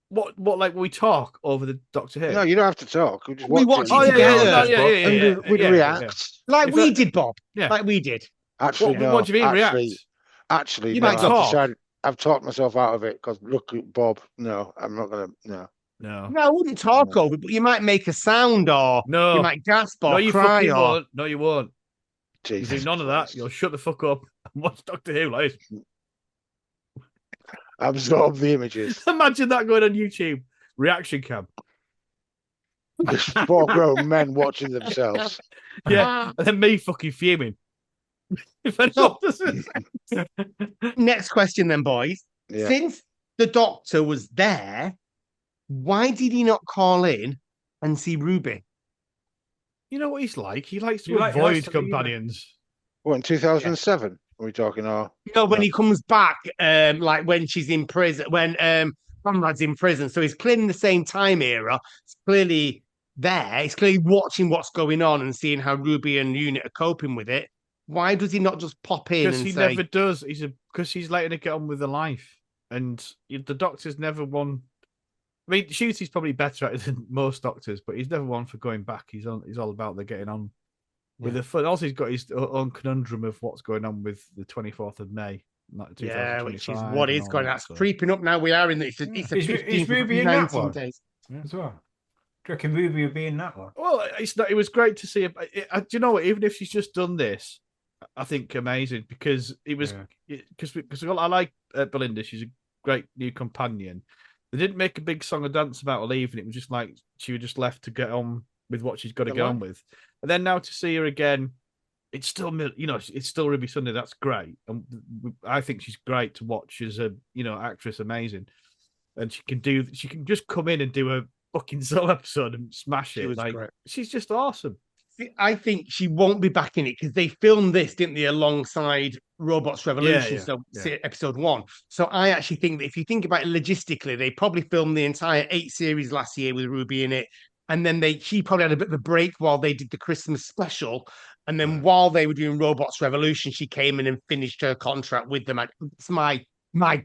Speaker 4: what like we talk over the Doctor Who.
Speaker 5: No, you don't have to talk. We just
Speaker 2: We
Speaker 5: watch
Speaker 2: watch
Speaker 5: it.
Speaker 2: it
Speaker 4: Oh, yeah,
Speaker 2: together.
Speaker 4: yeah, yeah, yeah,
Speaker 5: And
Speaker 4: yeah,
Speaker 5: we'd
Speaker 4: yeah,
Speaker 5: react.
Speaker 2: Like
Speaker 4: If
Speaker 2: we
Speaker 4: that-
Speaker 2: did, Bob.
Speaker 4: Yeah.
Speaker 2: Like we did.
Speaker 5: Actually, no.
Speaker 4: What do you mean
Speaker 5: actually,
Speaker 4: react?
Speaker 5: Actually,
Speaker 2: You
Speaker 5: no,
Speaker 2: might
Speaker 5: I've
Speaker 4: talk.
Speaker 5: decided. I've talked myself out of it because look at Bob. No, I'm not gonna. No.
Speaker 4: No.
Speaker 2: No, I wouldn't talk over, but you might make a sound or
Speaker 4: No.
Speaker 2: you might gasp or
Speaker 4: No, you
Speaker 2: cry
Speaker 4: fucking
Speaker 2: or.
Speaker 4: won't. No, you won't. You
Speaker 5: Jesus
Speaker 4: do none of that.
Speaker 5: Christ.
Speaker 4: You'll shut the fuck up and watch Doctor Who. Like,
Speaker 5: Absorb the images.
Speaker 4: imagine that going on YouTube. Reaction cam.
Speaker 5: Just four grown men watching themselves.
Speaker 4: Yeah. And then me fucking fuming. If anyone doesn't.
Speaker 2: Next question, then, boys.
Speaker 5: Yeah.
Speaker 2: Since the Doctor was there, why did he not call in and see Ruby?
Speaker 4: You know what he's like? He likes to
Speaker 3: He likes
Speaker 4: avoid
Speaker 3: to leave it.
Speaker 4: companions.
Speaker 5: What in 2007? Are we talking? Oh,
Speaker 2: You know, when he comes back, like when she's in prison, when Conrad's in prison, so he's clearly in the same time era. It's clearly there. He's clearly watching what's going on and seeing how Ruby and Unit are coping with it. Why does he not just pop in
Speaker 4: Because
Speaker 2: and
Speaker 4: he
Speaker 2: say,
Speaker 4: never does. Because he's letting her get on with the life. And the Doctor's never won. I mean, Shooty's probably better at it than most Doctors, but he's never one for going back. He's all about the getting on with the fun. Also, he's got his own conundrum of what's going on with the 24th of May.
Speaker 2: yeah, which is
Speaker 4: 2025
Speaker 2: what
Speaker 4: and
Speaker 2: is
Speaker 4: all
Speaker 2: going.
Speaker 4: that,
Speaker 2: That's
Speaker 4: so.
Speaker 2: creeping up now. We are in the, it's a
Speaker 3: Is
Speaker 2: 15
Speaker 3: Ruby in that
Speaker 2: 19
Speaker 3: one?
Speaker 2: days.
Speaker 3: as well. Do you reckon Ruby would be in that one?
Speaker 4: Well, it's not. It was great to see. Do you know what? Even if she's just done this, I think amazing because it was because I like Belinda. She's a great new companion. They didn't make a big song and dance about her leaving. It was just like she was just left to get on with what she's got to get on with. And then now to see her again, it's still it's still Ruby Sunday. That's great, and I think she's great to watch as a actress. Amazing, and she can just come in and do a fucking solo episode and smash it.
Speaker 2: was
Speaker 4: Like
Speaker 2: great.
Speaker 4: she's just awesome.
Speaker 2: I think she won't be back in it because they filmed this, didn't they, alongside Robots Revolution, episode 1. So I actually think that if you think about it logistically, they probably filmed the entire 8 series last year with Ruby in it. And then she probably had a bit of a break while they did the Christmas special. And then while they were doing Robots Revolution, she came in and finished her contract with them. It's my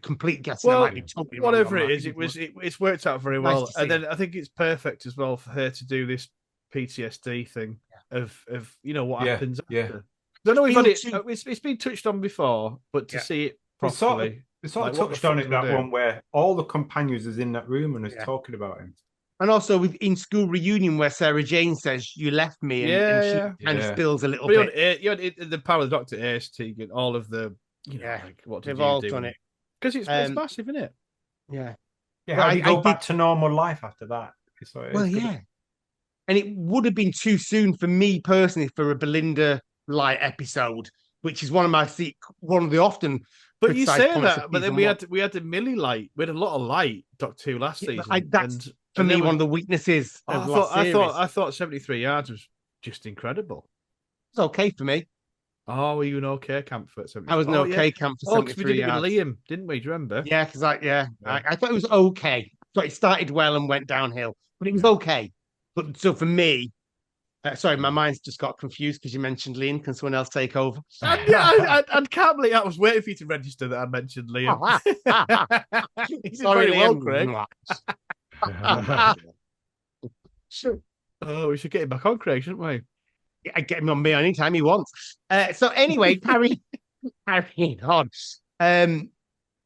Speaker 2: complete guess.
Speaker 4: Well,
Speaker 2: I might be totally wrong
Speaker 4: whatever
Speaker 2: on
Speaker 4: it
Speaker 2: that.
Speaker 4: is, it's worked out very
Speaker 2: Nice
Speaker 4: well.
Speaker 2: to see
Speaker 4: And then I think it's perfect as well for her to do this PTSD thing of what happens
Speaker 3: yeah.
Speaker 4: after. I know we've had it.
Speaker 2: Feel
Speaker 4: It's been touched on before, but to see it
Speaker 3: We sort of,
Speaker 4: properly,
Speaker 3: we sort of
Speaker 4: like, what the
Speaker 3: touched on
Speaker 4: fuck's
Speaker 3: it
Speaker 4: gonna
Speaker 3: that
Speaker 4: do?
Speaker 3: one where all the companions is in that room and is talking about him.
Speaker 2: And also with in School Reunion, where Sarah Jane says you left me, and she kind of
Speaker 3: Yeah.
Speaker 2: spills a little
Speaker 4: But
Speaker 2: bit.
Speaker 4: you had the Power of the Doctor, Ace Tegan, all of the,
Speaker 2: Yeah,
Speaker 4: like, what did
Speaker 2: they've
Speaker 4: you
Speaker 2: all
Speaker 4: do?
Speaker 2: done it.
Speaker 4: Because it's massive, isn't it?
Speaker 2: Yeah.
Speaker 3: Yeah,
Speaker 2: But
Speaker 3: how do you go
Speaker 2: I
Speaker 3: back to normal life after that? So
Speaker 2: Well,
Speaker 3: it's good.
Speaker 2: yeah. And it would have been too soon for me personally for a Belinda light episode, which is one of one of the often
Speaker 4: But you
Speaker 2: criticised
Speaker 4: say
Speaker 2: points of
Speaker 4: that, but then
Speaker 2: season
Speaker 4: we had the Millie light. We had a lot of light Doctor Who last
Speaker 2: one. Yeah,
Speaker 4: season,
Speaker 2: that's
Speaker 4: and
Speaker 2: for me
Speaker 4: there
Speaker 2: one
Speaker 4: was,
Speaker 2: of the weaknesses
Speaker 4: oh,
Speaker 2: of last series.
Speaker 4: I thought 73 yards was just incredible.
Speaker 2: It's okay for me.
Speaker 4: Oh, were you an okay camp for 73?
Speaker 2: I was an
Speaker 4: Oh,
Speaker 2: okay
Speaker 4: yeah.
Speaker 2: camp for
Speaker 4: Oh, because we
Speaker 2: 73
Speaker 4: did it with
Speaker 2: yards.
Speaker 4: Liam, didn't we? Do you remember?
Speaker 2: Yeah, because
Speaker 4: Yeah.
Speaker 2: I thought it was okay. So it started well and went downhill, but it was okay. But so for me, sorry, my mind's just got confused because you mentioned Liam. Can someone else take over?
Speaker 4: And yeah, I can't believe I was waiting for you to register that I mentioned Liam. You did
Speaker 2: Sorry,
Speaker 4: very well,
Speaker 2: Liam.
Speaker 4: Craig. Oh, we should get him back on, Craig, shouldn't we?
Speaker 2: I get him on me anytime he wants. So anyway, carrying on.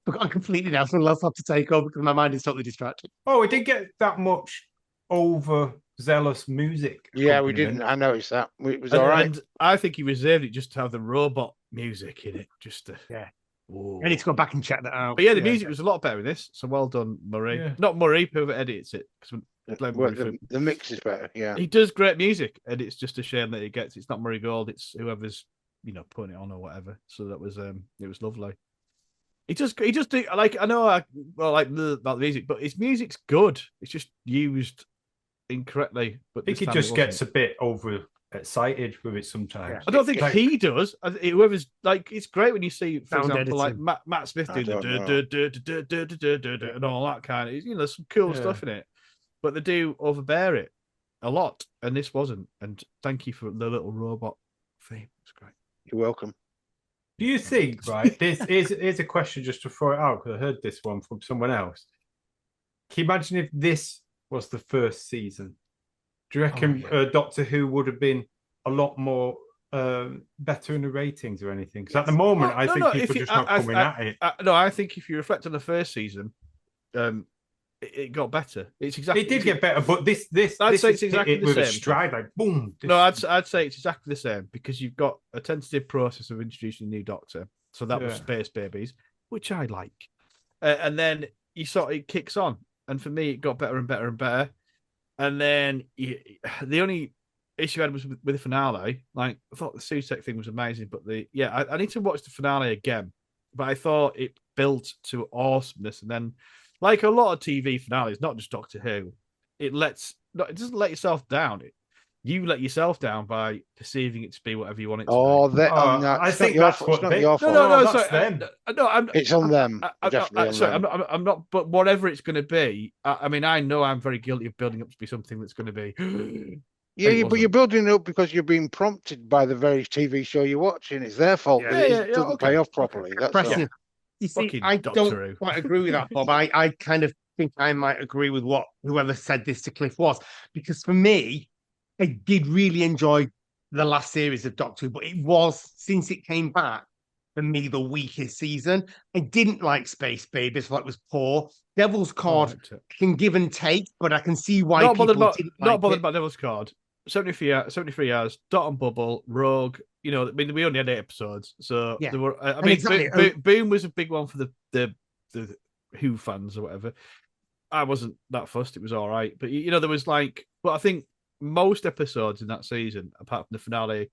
Speaker 2: Forgotten completely now. Someone else have to take over because my mind is totally distracted.
Speaker 3: Oh, we didn't get that much overzealous music.
Speaker 5: Yeah, we
Speaker 3: accompaniment.
Speaker 5: didn't. I noticed that. It was all right.
Speaker 4: And I think he reserved it just to have the robot music in it. Just to,
Speaker 2: Yeah.
Speaker 4: Whoa.
Speaker 2: I need to go back and check that out.
Speaker 4: But yeah, the music was a lot better in this. So well done, Murray.
Speaker 3: Yeah.
Speaker 4: Not Murray, whoever edits it. 'Cause
Speaker 5: Well, the mix is better. Yeah.
Speaker 4: he does great music, and it's just a shame that it's not Murray Gold. It's whoever's putting it on or whatever. So that was it was lovely. He just do, like, I know about the music, but his music's good. It's just used incorrectly. But
Speaker 3: I think he just gets a bit overexcited with it sometimes.
Speaker 4: I don't think he does. Whoever's like, it's great when you see, for
Speaker 2: Sound
Speaker 4: example, like
Speaker 2: editing.
Speaker 4: Matt Smith
Speaker 5: I
Speaker 4: do
Speaker 5: don't
Speaker 4: the and all that kind of, there's some cool stuff in it, but they do overbear it a lot, and this wasn't. And thank you for the little robot theme. It's great.
Speaker 5: You're welcome.
Speaker 3: Do you think, right? This is a question just to throw it out because I heard this one from someone else. Can you imagine if this was the first season? Do you reckon Doctor Who would have been a lot more better in the ratings or anything? Because at the moment, I think people are just not coming at it.
Speaker 4: No, I think if you reflect on the first season, it got better. It's exactly.
Speaker 3: It did get better, but this
Speaker 4: I'd say it's
Speaker 3: hit
Speaker 4: exactly
Speaker 3: it
Speaker 4: the
Speaker 3: with a
Speaker 4: same.
Speaker 3: stride, like boom.
Speaker 4: No, I'd say it's exactly the same because you've got a tentative process of introducing a new Doctor. So that was Space Babies, which I like, and then it kicks on, and for me, it got better and better and better. And then the only issue I had was with the finale. Like, I thought the Sutek thing was amazing, but I need to watch the finale again. But I thought it built to awesomeness, and then, like a lot of TV finales, not just Doctor Who, it doesn't let yourself down. You let yourself down by perceiving it to be whatever you want it to be.
Speaker 3: I think that's what
Speaker 5: not your fault.
Speaker 4: No,
Speaker 3: that's
Speaker 4: sorry,
Speaker 3: them.
Speaker 5: It's on them.
Speaker 4: I'm not. But whatever it's going to be, I mean, I know I'm very guilty of building up to be something that's going to be.
Speaker 5: Yeah, but you're building it up because you're being prompted by the very TV show you're watching. It's their fault that it doesn't pay off properly. That's all.
Speaker 2: You see,
Speaker 4: Fucking
Speaker 2: I
Speaker 4: Doctor
Speaker 2: don't
Speaker 4: Who.
Speaker 2: quite agree with that, Bob. I kind of think I might agree with what whoever said this to Cliff was, because for me, I did really enjoy the last series of Doctor Who, but it was, since it came back, for me, the weakest season. I didn't like Space Babies, like it was poor. Devil's Card can give and take, but I can see why
Speaker 4: Not bothered
Speaker 2: didn't
Speaker 4: about Devil's Card. 73 hours, Dot and Bubble, Rogue. I mean, we only had 8 episodes, so there were. I mean,
Speaker 2: exactly.
Speaker 4: Boom was a big one for the Who fans or whatever. I wasn't that fussed; it was all right. But there was but I think most episodes in that season, apart from the finale,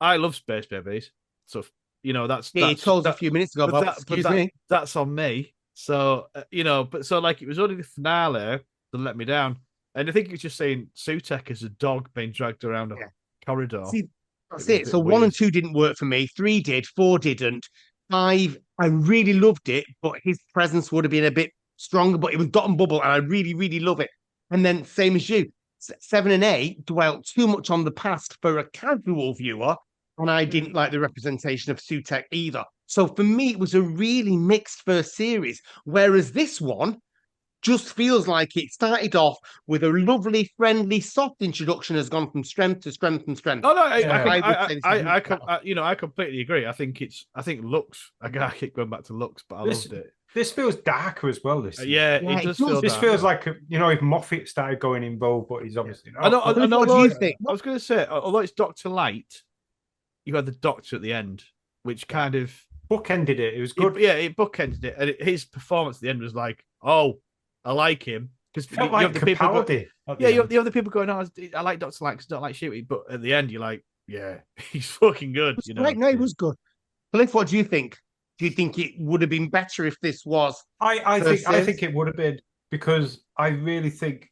Speaker 4: I love Space Babies. So that's
Speaker 2: you told us a few minutes ago. Bob, excuse me.
Speaker 4: That's on me. So but so it was only the finale that let me down. And I think it's just saying Sutek as a dog being dragged around a corridor.
Speaker 2: See, that's it. So 1 and 2 didn't work for me. 3 did, 4 didn't. 5, I really loved it, but his presence would have been a bit stronger. But it was Dot and Bubble, and I really, really love it. And then same as you, 7 and 8 dwelt too much on the past for a casual viewer, and I didn't like the representation of Sutek either. So for me, it was a really mixed first series. Whereas this one just feels like it started off with a lovely, friendly, soft introduction, has gone from strength to strength and strength.
Speaker 4: Oh no, I completely agree. I think looks. I keep going back to looks, but I loved it.
Speaker 3: This feels darker as well. This season.
Speaker 4: It does feel.
Speaker 3: This feels like if Moffat started going involved, but he's obviously not.
Speaker 2: What do you think?
Speaker 4: I was going to say, although it's Dr. Light, you had the Doctor at the end, which kind of
Speaker 3: bookended it. It was good.
Speaker 4: It bookended it, and his performance at the end was like, "Oh, I like him." Because you have the people, you have the people going, "Oh, I like Dr. Light because I don't like shooting," but at the end, you're like, "Yeah, he's fucking good."
Speaker 2: Right, no, it was good. Cliff, what do you think? Do you think it would have been better if this was?
Speaker 3: I think it would have been, because I really think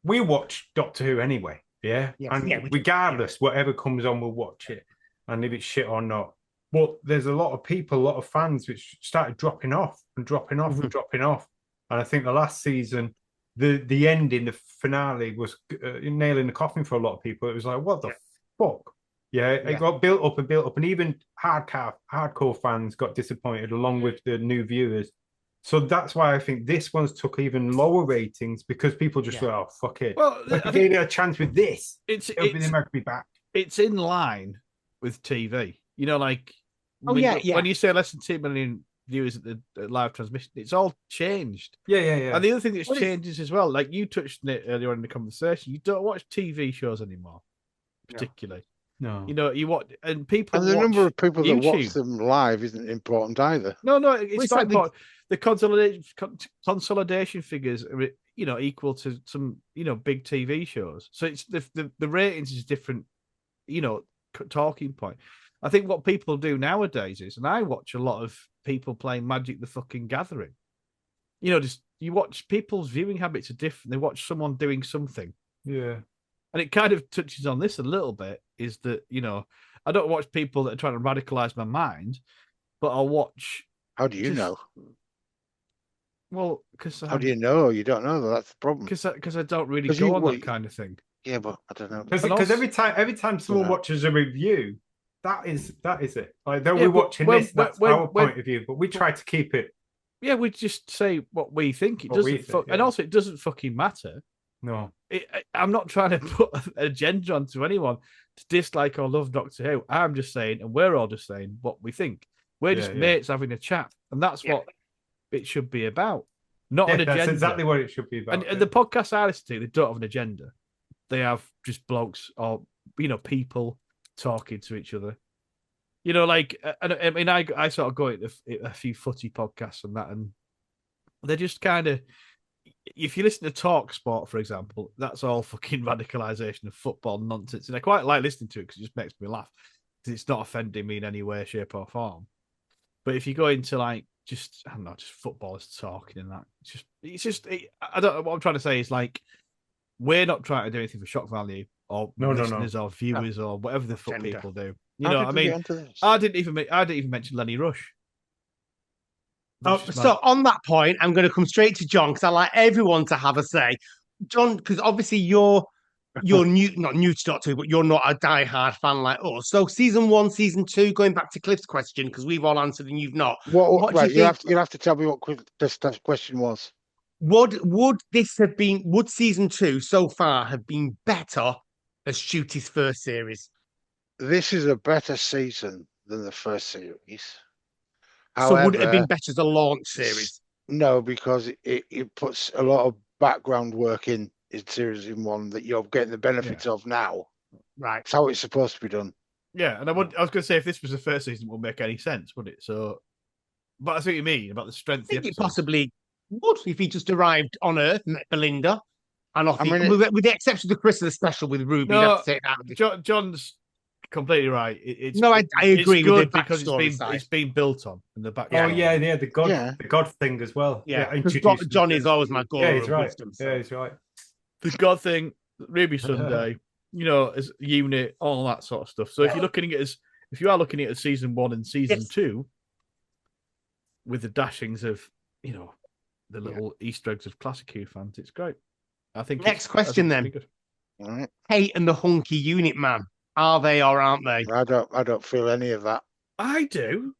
Speaker 3: we watch Doctor Who anyway. Yeah, regardless, whatever comes on, we'll watch it, and if it's shit or not. But there's a lot of people, a lot of fans, which started dropping off and dropping off and dropping off. And I think the last season, the ending, the finale was nailing the coffin for a lot of people. It was like, what the fuck? Yeah, it got built up, and even hardcore fans got disappointed, along with the new viewers. So that's why I think this one's took even lower ratings, because people just went, "Oh, fuck it."
Speaker 4: Well,
Speaker 3: I gave it a chance with this.
Speaker 4: Everything
Speaker 3: might be back.
Speaker 4: It's in line with TV. Like when you say less than 2 million viewers at the live transmission, it's all changed.
Speaker 3: Yeah.
Speaker 4: And the other thing that's changes as well, like you touched on it earlier on in the conversation, you don't watch TV shows anymore, particularly.
Speaker 3: No.
Speaker 4: You watch, and people,
Speaker 5: and the number of people that watch
Speaker 4: YouTube.
Speaker 5: them live isn't important either.
Speaker 4: No, it's not important. The consolidation figures are, equal to some, big TV shows. So it's the ratings is different, talking point. I think what people do nowadays is, and I watch a lot of people playing Magic the fucking Gathering. You watch people's viewing habits are different. They watch someone doing something.
Speaker 3: Yeah.
Speaker 4: And it kind of touches on this a little bit, is that, I don't watch people that are trying to radicalize my mind, but I'll watch.
Speaker 5: How do you know?
Speaker 4: Well, because
Speaker 5: how do you know? You don't know. That's the problem.
Speaker 4: Because I don't really go on that kind of thing.
Speaker 5: Yeah, but I don't know.
Speaker 3: Because every time someone watches a review, that is it. Like, though we're watching this, that's our point of view, but we try to keep it.
Speaker 4: Yeah, we just say what we think. It doesn't, and also it doesn't fucking matter.
Speaker 3: No,
Speaker 4: I'm not trying to put an agenda onto anyone to dislike or love Doctor Who. I'm just saying, and we're all just saying what we think. We're just mates having a chat, and that's what it should be about. Not an agenda.
Speaker 3: That's exactly what it should be about.
Speaker 4: And the podcast I listen to, they don't have an agenda. They have just blokes or people talking to each other. I mean, I sort of go at a few footy podcasts and that, and they're just kind of. If you listen to Talk Sport, for example, that's all fucking radicalization of football nonsense, and I quite like listening to it because it just makes me laugh. Because it's not offending me in any way, shape, or form. But if you go into just footballers talking and that, I don't know what I'm trying to say is we're not trying to do anything for shock value or listeners or viewers or whatever the fuck people do. I mean, I didn't even mention Lenny Rush.
Speaker 2: So on that point, I'm going to come straight to John, because I like everyone to have a say. John, because obviously you're not new to Doctor Who, but you're not a diehard fan like us. So season 1, season 2, going back to Cliff's question, because we've all answered and you've not. What do you think?
Speaker 5: You'll have to tell me what this question was.
Speaker 2: Would season 2 so far have been better as Shooty's first series?
Speaker 5: This is a better season than the first series.
Speaker 2: However, so would it have been better as a launch series?
Speaker 5: No, because it puts a lot of background work in series 1 that you're getting the benefits of now.
Speaker 2: Right.
Speaker 5: It's how it's supposed to be done.
Speaker 4: Yeah, and I was going to say, if this was the first season, it wouldn't make any sense, would it? So, but I see what you mean about the strength.
Speaker 2: I think it possibly would if he just arrived on Earth, met Belinda, and off. With the exception of the Christmas special with Ruby,
Speaker 4: no,
Speaker 2: have to take that.
Speaker 4: John's completely right.
Speaker 2: I agree with it
Speaker 4: because it's been built on in the background.
Speaker 3: Oh yeah, the God thing as well.
Speaker 2: Yeah, John is always my goal.
Speaker 3: Yeah, he's right. Wisdom, so. Yeah, he's right.
Speaker 4: The God thing, Ruby Sunday, as a unit, all that sort of stuff. So if you are looking at season 1 and season 2, with the dashings of the little Easter eggs of classic Who fans, it's great. I think.
Speaker 2: Next question then.
Speaker 5: All right.
Speaker 2: Kate and the hunky unit man. Are they or aren't they?
Speaker 5: I don't feel any of that.
Speaker 4: I do.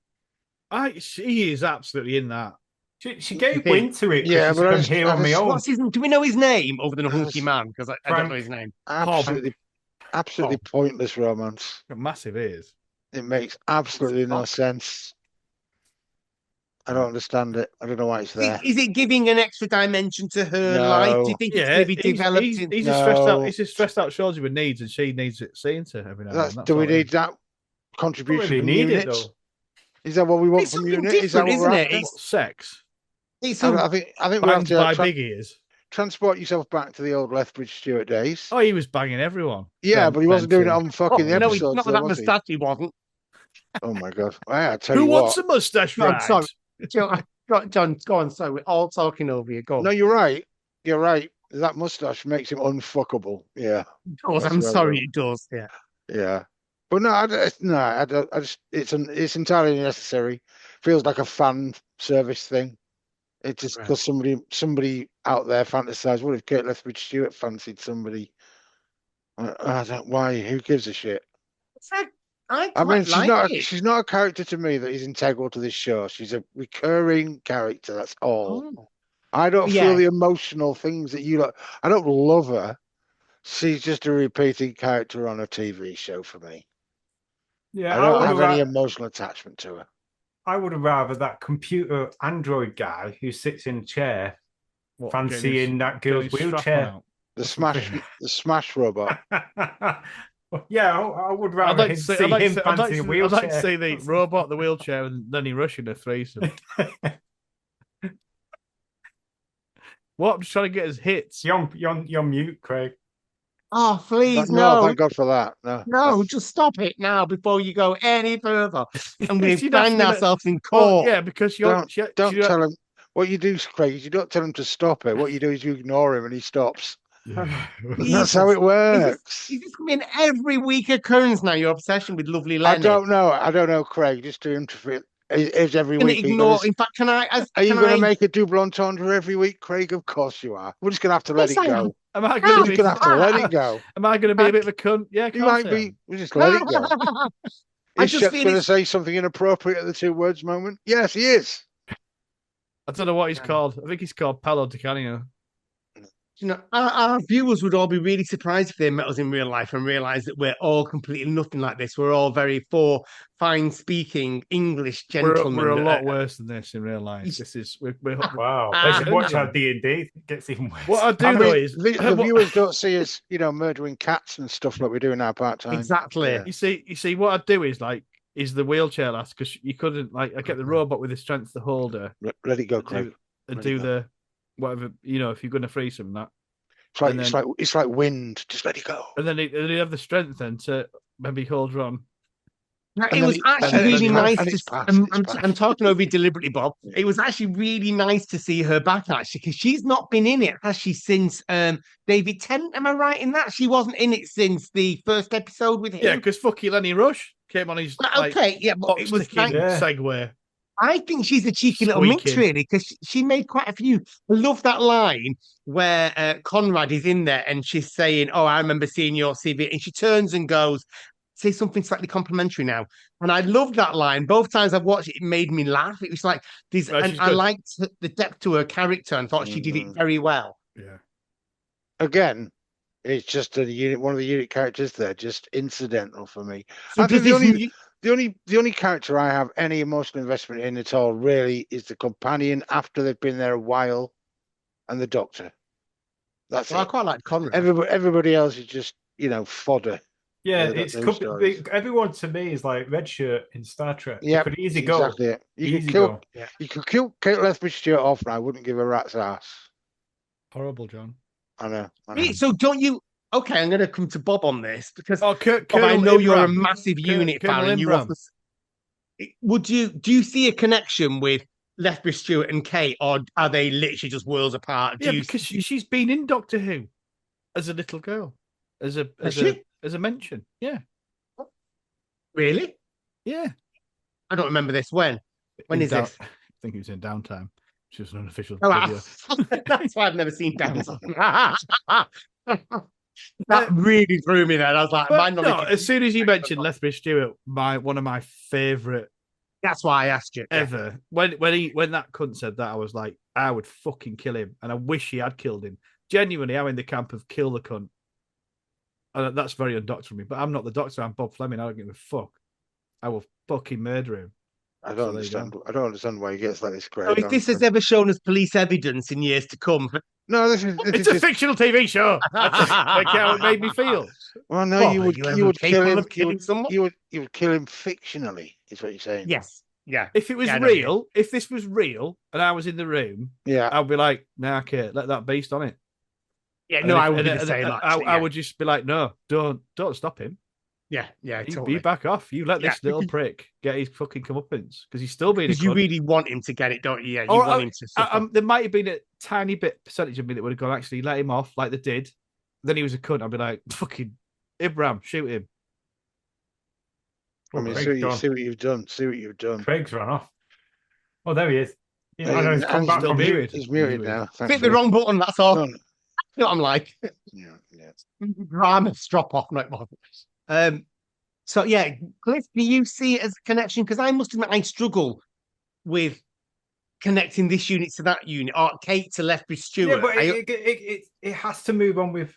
Speaker 4: She is absolutely in that.
Speaker 3: She gave
Speaker 2: did.
Speaker 3: wind to it because
Speaker 5: Yeah,
Speaker 3: she's
Speaker 5: but I
Speaker 3: from
Speaker 5: just-
Speaker 3: here
Speaker 5: I
Speaker 3: on my
Speaker 5: just-
Speaker 3: own.
Speaker 2: What's his? Do we know his name other than a hunky
Speaker 5: Yes.
Speaker 2: man? Because I don't know his name.
Speaker 5: absolutely pointless romance.
Speaker 4: Got massive ears.
Speaker 5: It makes absolutely no sense. I don't understand it. I don't know why it's there.
Speaker 2: Is it giving an extra dimension to her
Speaker 5: No.
Speaker 2: life? Do you think it's going to be developed?
Speaker 4: He's a stressed out.
Speaker 5: No.
Speaker 4: He's a stressed out soldier with needs, and she needs it seen to every now and
Speaker 5: That's,
Speaker 4: then.
Speaker 5: do we
Speaker 4: all it
Speaker 5: need
Speaker 4: is.
Speaker 5: that
Speaker 3: Don't
Speaker 5: contribution
Speaker 3: really
Speaker 5: from
Speaker 3: need it
Speaker 5: units?
Speaker 3: though.
Speaker 5: Is that what we want
Speaker 2: It's
Speaker 5: from
Speaker 2: something
Speaker 5: unit? Is that
Speaker 2: different,
Speaker 5: what we're
Speaker 2: isn't it?
Speaker 5: after?
Speaker 4: What, sex?
Speaker 2: It's
Speaker 5: I think we have
Speaker 4: Banged
Speaker 5: to
Speaker 4: by big ears.
Speaker 5: transport yourself back to the old Lethbridge Stewart days.
Speaker 4: Oh, he was banging everyone.
Speaker 5: Yeah,
Speaker 4: Ben-
Speaker 5: but he wasn't doing it
Speaker 4: Benton.
Speaker 5: on fucking the
Speaker 2: no,
Speaker 5: episodes.
Speaker 2: not with
Speaker 5: though,
Speaker 2: that
Speaker 5: was he?
Speaker 2: moustache. He wasn't.
Speaker 5: Oh my god! I tell
Speaker 4: Who
Speaker 5: you
Speaker 4: wants
Speaker 5: what.
Speaker 4: a mustache
Speaker 2: No, I'm
Speaker 4: ride?
Speaker 2: sorry. John, go on. Sorry, we're all talking over you. Go on.
Speaker 5: No, you're right. You're right. That mustache makes him unfuckable. Yeah,
Speaker 2: Of
Speaker 5: that's
Speaker 2: I'm
Speaker 5: well
Speaker 2: sorry,
Speaker 5: done.
Speaker 2: it does. Yeah.
Speaker 5: yeah. But no, I don't. I just it's entirely unnecessary. Feels like a fan service thing. It's just
Speaker 2: Right.
Speaker 5: because somebody out there fantasized. What if Kate Lethbridge Stewart fancied somebody? I don't. Why? Who gives a shit?
Speaker 2: I
Speaker 5: I mean,
Speaker 2: quite like it.
Speaker 5: she's not a character to me that is integral to this show. She's a recurring character. That's all.
Speaker 2: Oh.
Speaker 5: I don't
Speaker 2: Yeah.
Speaker 5: feel the emotional things that you like. I don't love her. She's just a repeating character on a TV show for me.
Speaker 3: Yeah,
Speaker 5: I don't
Speaker 3: would
Speaker 5: have
Speaker 3: have
Speaker 5: any emotional attachment to her.
Speaker 3: I would have rather that computer android guy who sits in a chair
Speaker 4: What,
Speaker 3: fancying that girl's
Speaker 4: getting his strap-on
Speaker 3: wheelchair.
Speaker 4: out?
Speaker 5: The Smash robot.
Speaker 3: Yeah, I would
Speaker 4: I'd
Speaker 3: rather
Speaker 4: like
Speaker 3: him
Speaker 4: to see,
Speaker 3: see
Speaker 4: I'd like
Speaker 3: him
Speaker 4: to, I'd like
Speaker 3: fancy a
Speaker 4: to, I'd
Speaker 3: wheelchair.
Speaker 4: like to see the robot, the wheelchair, and Lenny Rush in a threesome. What? I'm just trying to get his hits.
Speaker 3: You're on mute, Craig.
Speaker 2: Oh, please,
Speaker 5: No,
Speaker 2: no.
Speaker 5: thank God for that. No,
Speaker 2: No, just stop it now before you go any further. And we
Speaker 4: She'd have to
Speaker 2: find
Speaker 4: be like-
Speaker 2: ourselves in
Speaker 4: Well,
Speaker 2: court.
Speaker 4: yeah, because you're.
Speaker 5: don't tell him. What you do, Craig, is you don't tell him to stop it. What you do is you ignore him and he stops. That's how it works.
Speaker 2: Is this going to be an every week occurrence now? Your obsession with lovely
Speaker 5: I
Speaker 2: Lenny.
Speaker 5: don't know, Craig. Just to interfere. Is every
Speaker 2: Can
Speaker 5: week?
Speaker 2: ignore. In fact, can I?
Speaker 5: Are you
Speaker 2: can
Speaker 5: going
Speaker 2: I-
Speaker 5: to make a double entendre every week, Craig? Of course you are. We're just going to have to let
Speaker 2: Yes,
Speaker 5: it
Speaker 2: I am.
Speaker 5: go.
Speaker 4: Am I
Speaker 5: We're
Speaker 4: going
Speaker 5: just
Speaker 4: to
Speaker 5: going to have to let it go.
Speaker 4: Am I going to be a bit of a cunt? Yeah, of
Speaker 5: You
Speaker 4: course
Speaker 5: might
Speaker 4: I
Speaker 5: be.
Speaker 4: am.
Speaker 5: We just let it go.
Speaker 2: I
Speaker 5: Is
Speaker 2: just
Speaker 5: Shep's
Speaker 2: feel
Speaker 5: going to
Speaker 2: it's,
Speaker 5: say something inappropriate at the two words moment? Yes, he is.
Speaker 4: I don't know what he's called. I think he's called Paolo Di Canio.
Speaker 2: you know, our viewers would all be really surprised if they met us in real life and realised that we're all completely nothing like this. We're all very fine-speaking English gentlemen.
Speaker 4: We're a lot worse than this in real life. This is we're
Speaker 3: Wow.
Speaker 2: Ah.
Speaker 3: Let's watch our D&D. It gets even worse.
Speaker 4: what I do
Speaker 5: I
Speaker 4: though
Speaker 5: mean,
Speaker 4: is
Speaker 5: the viewers don't see us, murdering cats and stuff like we do in our part time.
Speaker 2: Exactly.
Speaker 5: Yeah.
Speaker 4: you see what I do is the wheelchair last because you couldn't I get the robot with the strength to hold her
Speaker 5: Let it go,
Speaker 4: and
Speaker 5: Craig.
Speaker 4: do the whatever if you're going to freeze them that.
Speaker 5: It's like wind. Just let it go.
Speaker 4: And then they have the strength then to maybe hold her on.
Speaker 2: Now,
Speaker 5: And
Speaker 2: it
Speaker 5: then
Speaker 2: was
Speaker 5: it-
Speaker 2: actually
Speaker 5: and then
Speaker 2: really
Speaker 5: it
Speaker 2: nice
Speaker 5: passed, and
Speaker 2: to.
Speaker 5: it's passed,
Speaker 2: I'm,
Speaker 5: it's
Speaker 2: I'm,
Speaker 5: passed.
Speaker 2: I'm talking over you deliberately, Bob. It was actually really nice to see her back, actually, because she's not been in it, has she, since David Tennant? Am I right in that? She wasn't in it since the first episode with him.
Speaker 4: Yeah, because fucky Lenny Rush came on his
Speaker 2: Well, okay, yeah, but it was
Speaker 4: box-ticking
Speaker 2: like,
Speaker 3: Yeah.
Speaker 4: segue.
Speaker 2: I think she's a cheeky little minx,
Speaker 4: Squeaking.
Speaker 2: really, because she made quite a few. I love that line where Conrad is in there and she's saying, "Oh, I remember seeing your CV," and she turns and goes, "Say something slightly complimentary now." And I loved that line. Both times I've watched it, it made me laugh. It was like this,
Speaker 4: Right,
Speaker 2: and
Speaker 4: she's
Speaker 2: I
Speaker 4: good.
Speaker 2: liked the depth to her character and thought she did it very well.
Speaker 4: Yeah.
Speaker 5: Again, it's just one of the unit characters there, just incidental for me.
Speaker 2: So
Speaker 5: I think
Speaker 2: does
Speaker 5: the
Speaker 2: this
Speaker 5: only the only character I have any emotional investment in at all really is the companion after they've been there a while, and the Doctor. That's
Speaker 2: Well, I
Speaker 5: it.
Speaker 2: quite like Conrad.
Speaker 5: Everybody else is just
Speaker 3: Yeah,
Speaker 5: Yeah,
Speaker 3: it's
Speaker 5: those stories.
Speaker 3: everyone to me is like Red Shirt in Star Trek.
Speaker 5: Yeah,
Speaker 3: Could easy go.
Speaker 5: exactly it. You
Speaker 3: Easy
Speaker 5: could kill
Speaker 3: go.
Speaker 5: you could kill Kate Lethbridge Stewart off, and I wouldn't give a rat's ass.
Speaker 4: Horrible, John.
Speaker 5: I know.
Speaker 2: Really? So don't you? Okay, I'm going to come to Bob on this because
Speaker 4: Oh,
Speaker 2: Bob, I
Speaker 4: Colonel
Speaker 2: know you're a
Speaker 4: Imran.
Speaker 2: massive unit
Speaker 4: Colonel
Speaker 2: fan, and you
Speaker 4: Imran.
Speaker 2: often. Do you see a connection with Lethbridge Stewart and Kate, or are they literally just worlds apart?
Speaker 4: Yeah, because she's been in Doctor Who as a little girl, as a mention. Yeah,
Speaker 2: Really?
Speaker 4: yeah.
Speaker 2: I don't remember this. When
Speaker 4: In
Speaker 2: is this?
Speaker 4: I think it was in Downtime. Which was an unofficial
Speaker 2: Oh,
Speaker 4: video.
Speaker 2: that's why I've never seen Downtime. That really threw me then. I was like,
Speaker 4: But
Speaker 2: might not
Speaker 4: no,
Speaker 2: be-
Speaker 4: as soon as you mentioned Lethbridge Stewart, one of my favourite
Speaker 2: That's why I asked you. Yeah.
Speaker 4: ever. When that cunt said that, I was like, I would fucking kill him, and I wish he had killed him. Genuinely, I'm in the camp of kill the cunt. And that's very undoctor of me, but I'm not the doctor. I'm Bob Fleming. I don't give a fuck. I will fucking murder him.
Speaker 5: I
Speaker 4: So
Speaker 5: don't
Speaker 4: there you go.
Speaker 5: understand. I don't understand why he gets like this.
Speaker 2: So
Speaker 5: Craig.
Speaker 2: if this has ever shown us police evidence in years to come,
Speaker 5: No, this
Speaker 4: It's
Speaker 5: is
Speaker 4: a
Speaker 5: just.
Speaker 4: fictional TV show. That's how it made me feel.
Speaker 5: Well, no,
Speaker 2: Well,
Speaker 5: you
Speaker 2: are
Speaker 5: would
Speaker 2: you
Speaker 5: you
Speaker 2: ever
Speaker 5: would kill
Speaker 2: capable
Speaker 5: him.
Speaker 2: of killing someone?
Speaker 5: You would kill him fictionally. Is what you're saying?
Speaker 2: yes, yeah.
Speaker 4: If it was
Speaker 2: Yeah, I know,
Speaker 4: real, if this was real, and I was in the room,
Speaker 5: Yeah.
Speaker 4: I'd be like, "Nah, okay, let that beast on it."
Speaker 2: Yeah,
Speaker 4: And
Speaker 2: no,
Speaker 4: if-
Speaker 2: I would
Speaker 4: and-
Speaker 2: be the
Speaker 4: and-
Speaker 2: same.
Speaker 4: and
Speaker 2: Actually,
Speaker 4: I
Speaker 2: yeah.
Speaker 4: would just be like, "No, don't stop him.
Speaker 2: Yeah,
Speaker 4: You
Speaker 2: totally.
Speaker 4: back off. You let
Speaker 2: Yeah,
Speaker 4: this little
Speaker 2: because-
Speaker 4: prick get his fucking comeuppance because he's still being a
Speaker 2: Because you
Speaker 4: cunt."
Speaker 2: really want him to get it, don't you? Yeah, you
Speaker 4: Or,
Speaker 2: want him to suffer.
Speaker 4: there might have been a tiny bit percentage of me that would have gone, actually, let him off like they did. Then he was a cunt. I'd be like, fucking Ibrahim, shoot him.
Speaker 5: I mean,
Speaker 3: Craig's gone.
Speaker 5: see what you've done. See what you've done.
Speaker 3: Craig's run off. Oh, there he is. Yeah,
Speaker 5: And-
Speaker 3: I know he's come
Speaker 5: and
Speaker 3: back
Speaker 4: still
Speaker 3: from
Speaker 4: muted.
Speaker 3: mute.
Speaker 5: He's muted
Speaker 4: Muted.
Speaker 5: now.
Speaker 2: Click the
Speaker 5: thankfully.
Speaker 2: wrong button, that's all.
Speaker 5: No,
Speaker 2: You know what I'm like.
Speaker 5: yeah, yeah.
Speaker 2: Drama drop off, not more. So yeah, Cliff, do you see it as a connection? Because I must admit, I struggle with connecting this unit to that unit, or Kate to Lethbridge Stewart.
Speaker 3: Yeah, but it has to move on with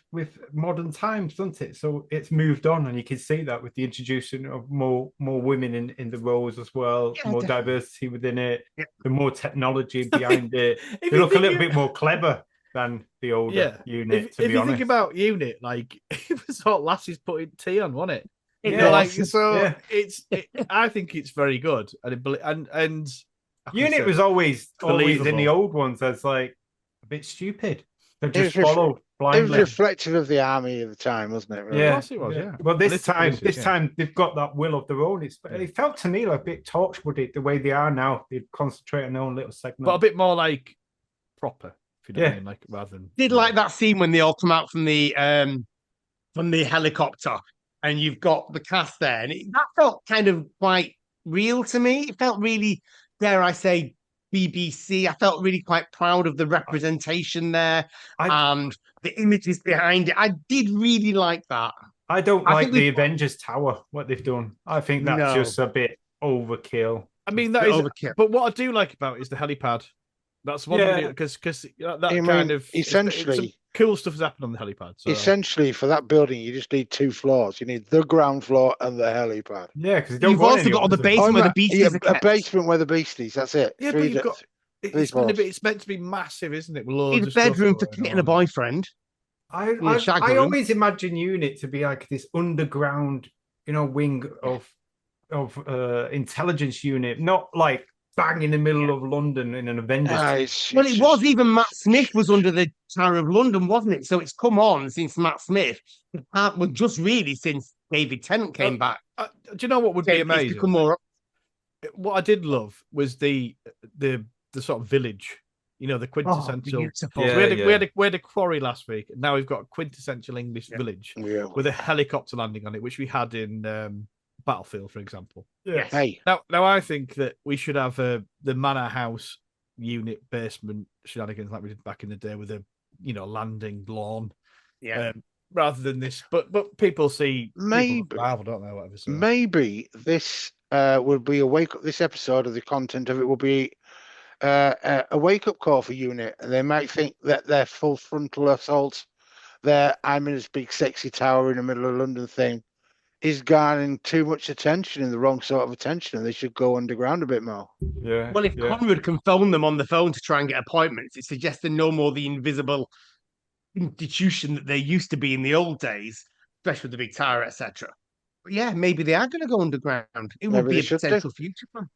Speaker 3: modern times, doesn't it? So it's moved on, and you can see that with the introduction of more women in the roles as well,
Speaker 2: Yeah,
Speaker 3: more
Speaker 2: definitely.
Speaker 3: diversity within it,
Speaker 2: Yeah.
Speaker 3: the more technology behind it.
Speaker 4: If
Speaker 3: They
Speaker 4: you
Speaker 3: look a
Speaker 4: think
Speaker 3: little
Speaker 4: you-
Speaker 3: bit more clever than the older unit,
Speaker 4: If
Speaker 3: to be
Speaker 4: you
Speaker 3: honest.
Speaker 4: think about unit, like it was what lasses putting tea on, wasn't it?
Speaker 2: It
Speaker 3: Yeah,
Speaker 2: was.
Speaker 4: Like so,
Speaker 3: Yeah.
Speaker 4: I think it's very good, and like I
Speaker 3: Unit
Speaker 4: said,
Speaker 3: was always in the
Speaker 4: believable.
Speaker 3: old ones as like a bit stupid. They
Speaker 5: It
Speaker 3: just
Speaker 5: was
Speaker 3: followed
Speaker 5: It was
Speaker 3: blindly.
Speaker 5: reflective of the army of the time, wasn't it? Really?
Speaker 3: Yeah,
Speaker 4: Of course it was, yeah.
Speaker 3: Well, this
Speaker 4: Politically, yeah.
Speaker 3: time they've got that will of their own. It felt to me like a bit Torchwoody the way they are now. They concentrate on their own little segment.
Speaker 4: but a bit more like proper, if you know what I
Speaker 3: Yeah.
Speaker 4: mean, like rather than.
Speaker 2: Did like that scene when they all come out from the helicopter, and you've got the cast there, and that felt kind of quite real to me. It felt really, dare I say, BBC. I felt really quite proud of the representation there and the images behind it. I did really like that.
Speaker 3: I don't
Speaker 2: I
Speaker 3: like
Speaker 2: think
Speaker 3: the
Speaker 2: we-
Speaker 3: Avengers Tower, what they've done. I think that's
Speaker 2: No.
Speaker 3: just a bit overkill.
Speaker 4: I mean,
Speaker 2: Bit
Speaker 4: that is.
Speaker 2: overkill.
Speaker 4: But what I do like about it is the helipad. That's one
Speaker 3: Yeah.
Speaker 4: because that
Speaker 5: I mean,
Speaker 4: kind of
Speaker 5: essentially-
Speaker 4: some cool stuff has happened on the helipad. So.
Speaker 5: Essentially, for that building, you just need 2 floors. You need the ground floor and the helipad.
Speaker 3: Yeah, because don't
Speaker 2: You've
Speaker 3: go on
Speaker 2: also
Speaker 3: any
Speaker 2: got all the
Speaker 3: others.
Speaker 2: basement where the
Speaker 5: no,
Speaker 2: beasties
Speaker 5: yeah,
Speaker 2: are
Speaker 5: a
Speaker 2: kept.
Speaker 5: basement where the beasties. That's it.
Speaker 4: Yeah, but
Speaker 5: Three
Speaker 4: you've
Speaker 5: d-
Speaker 4: got.
Speaker 5: three
Speaker 4: It's going to
Speaker 5: floors.
Speaker 4: be. It's meant to be massive, isn't it? With
Speaker 2: Need
Speaker 4: loads
Speaker 2: a
Speaker 4: of stuff
Speaker 2: bedroom for
Speaker 4: going
Speaker 2: Kate and a
Speaker 4: on.
Speaker 2: boyfriend.
Speaker 3: I
Speaker 2: shag room.
Speaker 3: always imagine Unit to be like this underground, wing of intelligence unit, not like bang in the middle of London in an Avengers.
Speaker 2: Well, it was even Matt Smith was under the Tower of London, wasn't it? So it's come on since Matt Smith. Well, just really since David Tennant came back.
Speaker 4: Do you know what would be
Speaker 2: It's
Speaker 4: amazing?
Speaker 2: become more.
Speaker 4: What I did love was the sort of village. The quintessential.
Speaker 2: beautiful.
Speaker 3: Yeah.
Speaker 4: We had a quarry last week. And now we've got a quintessential English village
Speaker 5: Yeah.
Speaker 4: with a helicopter landing on it, which we had in Battlefield, for example.
Speaker 2: Yes.
Speaker 5: Hey,
Speaker 4: Now I think that we should have the manor house unit basement shenanigans like we did back in the day with a landing lawn,
Speaker 2: Yeah.
Speaker 4: rather than this. But people see
Speaker 5: Maybe.
Speaker 4: people Marvel, don't they? Whatever. So.
Speaker 5: maybe this will be a wake up. This episode of the content of it will be a wake up call for Unit, and they might think that their full frontal assault, their I'm in this big sexy tower in the middle of London thing, is garnering too much attention and the wrong sort of attention, and they should go underground a bit more.
Speaker 3: Yeah.
Speaker 2: Well, if
Speaker 3: yeah.
Speaker 2: Conrad can phone them on the phone to try and get appointments, it suggests they're no more the invisible institution that they used to be in the old days, especially with the big tower, etc. But yeah, maybe they are going to go underground. It would
Speaker 5: Maybe
Speaker 2: be
Speaker 5: they
Speaker 2: a
Speaker 5: should do.
Speaker 2: potential future plan.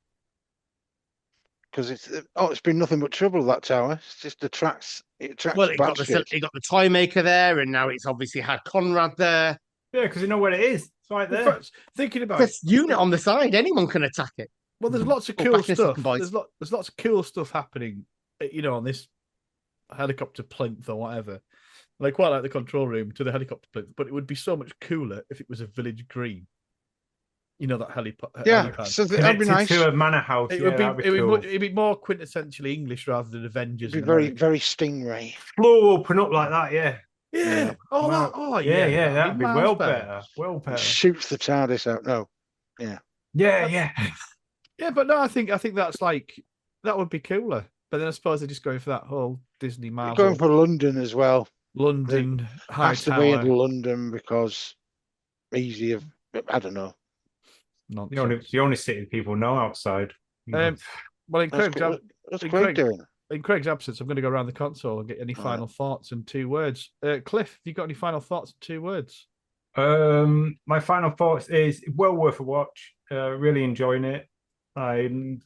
Speaker 5: Because it's been nothing but trouble, that tower. It just attracts
Speaker 2: Well, it got
Speaker 5: bad shit.
Speaker 2: the toy maker there, and now it's obviously had Conrad there.
Speaker 3: Yeah, because you know where it is. It's right
Speaker 4: In
Speaker 3: there.
Speaker 4: fact, thinking about it,
Speaker 2: This unit on the side, anyone can attack it.
Speaker 4: well, there's lots of
Speaker 2: Oh,
Speaker 4: cool
Speaker 2: back in a
Speaker 4: stuff.
Speaker 2: second, boys.
Speaker 4: There's lots of cool stuff happening, on this helicopter plinth or whatever. And I quite like the control room to the helicopter plinth, but it would be so much cooler if it was a village green. That helipad.
Speaker 5: Yeah,
Speaker 4: helipad.
Speaker 5: so that'd be
Speaker 3: Connected
Speaker 5: nice.
Speaker 3: to a manor house.
Speaker 4: It
Speaker 3: Yeah,
Speaker 4: would be,
Speaker 3: that'd be
Speaker 4: it would
Speaker 3: cool.
Speaker 4: it'd be more quintessentially English rather than Avengers.
Speaker 5: It'd be
Speaker 4: and
Speaker 5: very,
Speaker 4: American.
Speaker 5: very Stingray.
Speaker 3: Floor open up like that. Yeah.
Speaker 4: Yeah. Oh,
Speaker 3: Wow.
Speaker 4: yeah.
Speaker 3: That'd be
Speaker 4: miles
Speaker 3: well better. Well better.
Speaker 5: Shoots the TARDIS out. No.
Speaker 3: Yeah.
Speaker 4: Yeah, but no, I think that's like that would be cooler. But then I suppose they're just going for that whole Disney
Speaker 5: We're
Speaker 4: Marvel
Speaker 5: going for London as well.
Speaker 4: London high
Speaker 5: Has to be in
Speaker 4: tower
Speaker 5: London because easier. I don't know.
Speaker 4: nonsense.
Speaker 3: The only city people know outside.
Speaker 4: Well, in
Speaker 5: That's
Speaker 4: Craig's,
Speaker 5: good. What's
Speaker 4: in
Speaker 5: Craig
Speaker 4: Craig-
Speaker 5: doing?
Speaker 4: in Craig's absence, I'm going to go around the console and get any
Speaker 5: All right.
Speaker 4: final thoughts and 2 words. Cliff, have you got any final thoughts and 2 words?
Speaker 3: My final thoughts is well worth a watch. Really enjoying it. I'm